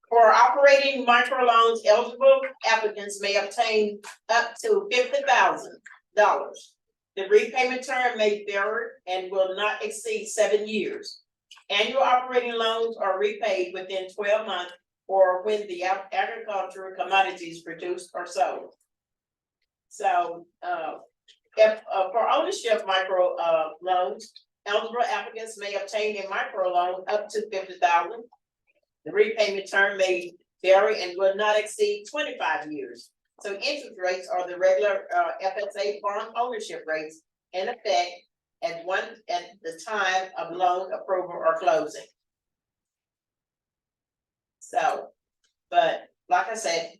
For operating microloans, eligible applicants may obtain up to $50,000. The repayment term may vary and will not exceed 7 years. Annual operating loans are repaid within 12 months or when the agricultural commodities produced or sold. So, if, for ownership micro, loans, eligible applicants may obtain a micro loan up to $50,000. The repayment term may vary and will not exceed 25 years. So interest rates are the regular, FSA farm ownership rates in effect at the time of loan approval or closing. So, but like I said,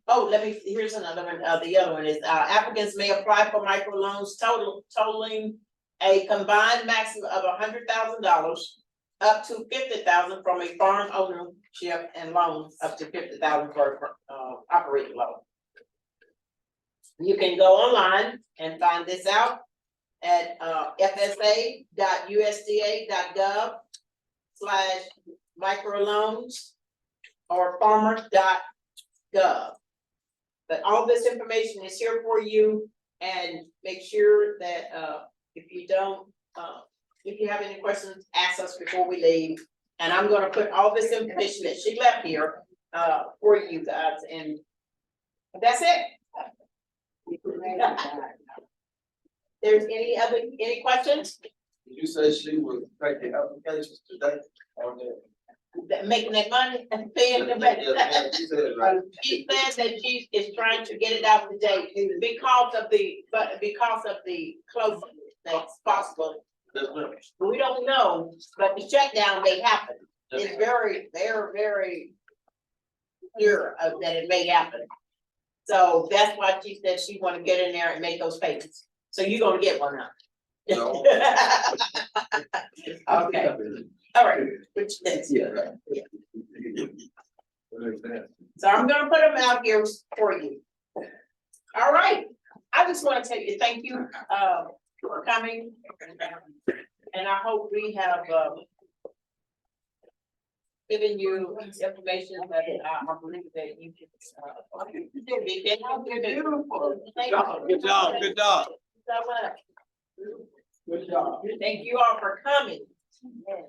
here's another one, the other one is, applicants may apply for microloans totaling a combined maximum of $100,000 up to $50,000 from a farm ownership and loan up to $50,000 for, operating loan. You can go online and find this out at, fsa.usda.gov/microloans or farmers.gov. But all this information is here for you, and make sure that, if you have any questions, ask us before we leave. And I'm gonna put all this information that she left here, for you guys, and that's it. There's any questions? Did you say she would take the applications today or Making that money and paying them back. She said it right. She said that she is trying to get it out today because of the closing that's possible. We don't know, but the shutdown may happen. It's very clear that it may happen. So that's why she said she wanna get in there and make those payments. So you're gonna get one now. No. Okay, all right, which is. So I'm gonna put them out here for you. All right, I just wanna tell you, thank you, for coming. And I hope we have, given you information that I believe that you can. Beautiful. Good job, good job. So much. Good job. Thank you all for coming. Okay.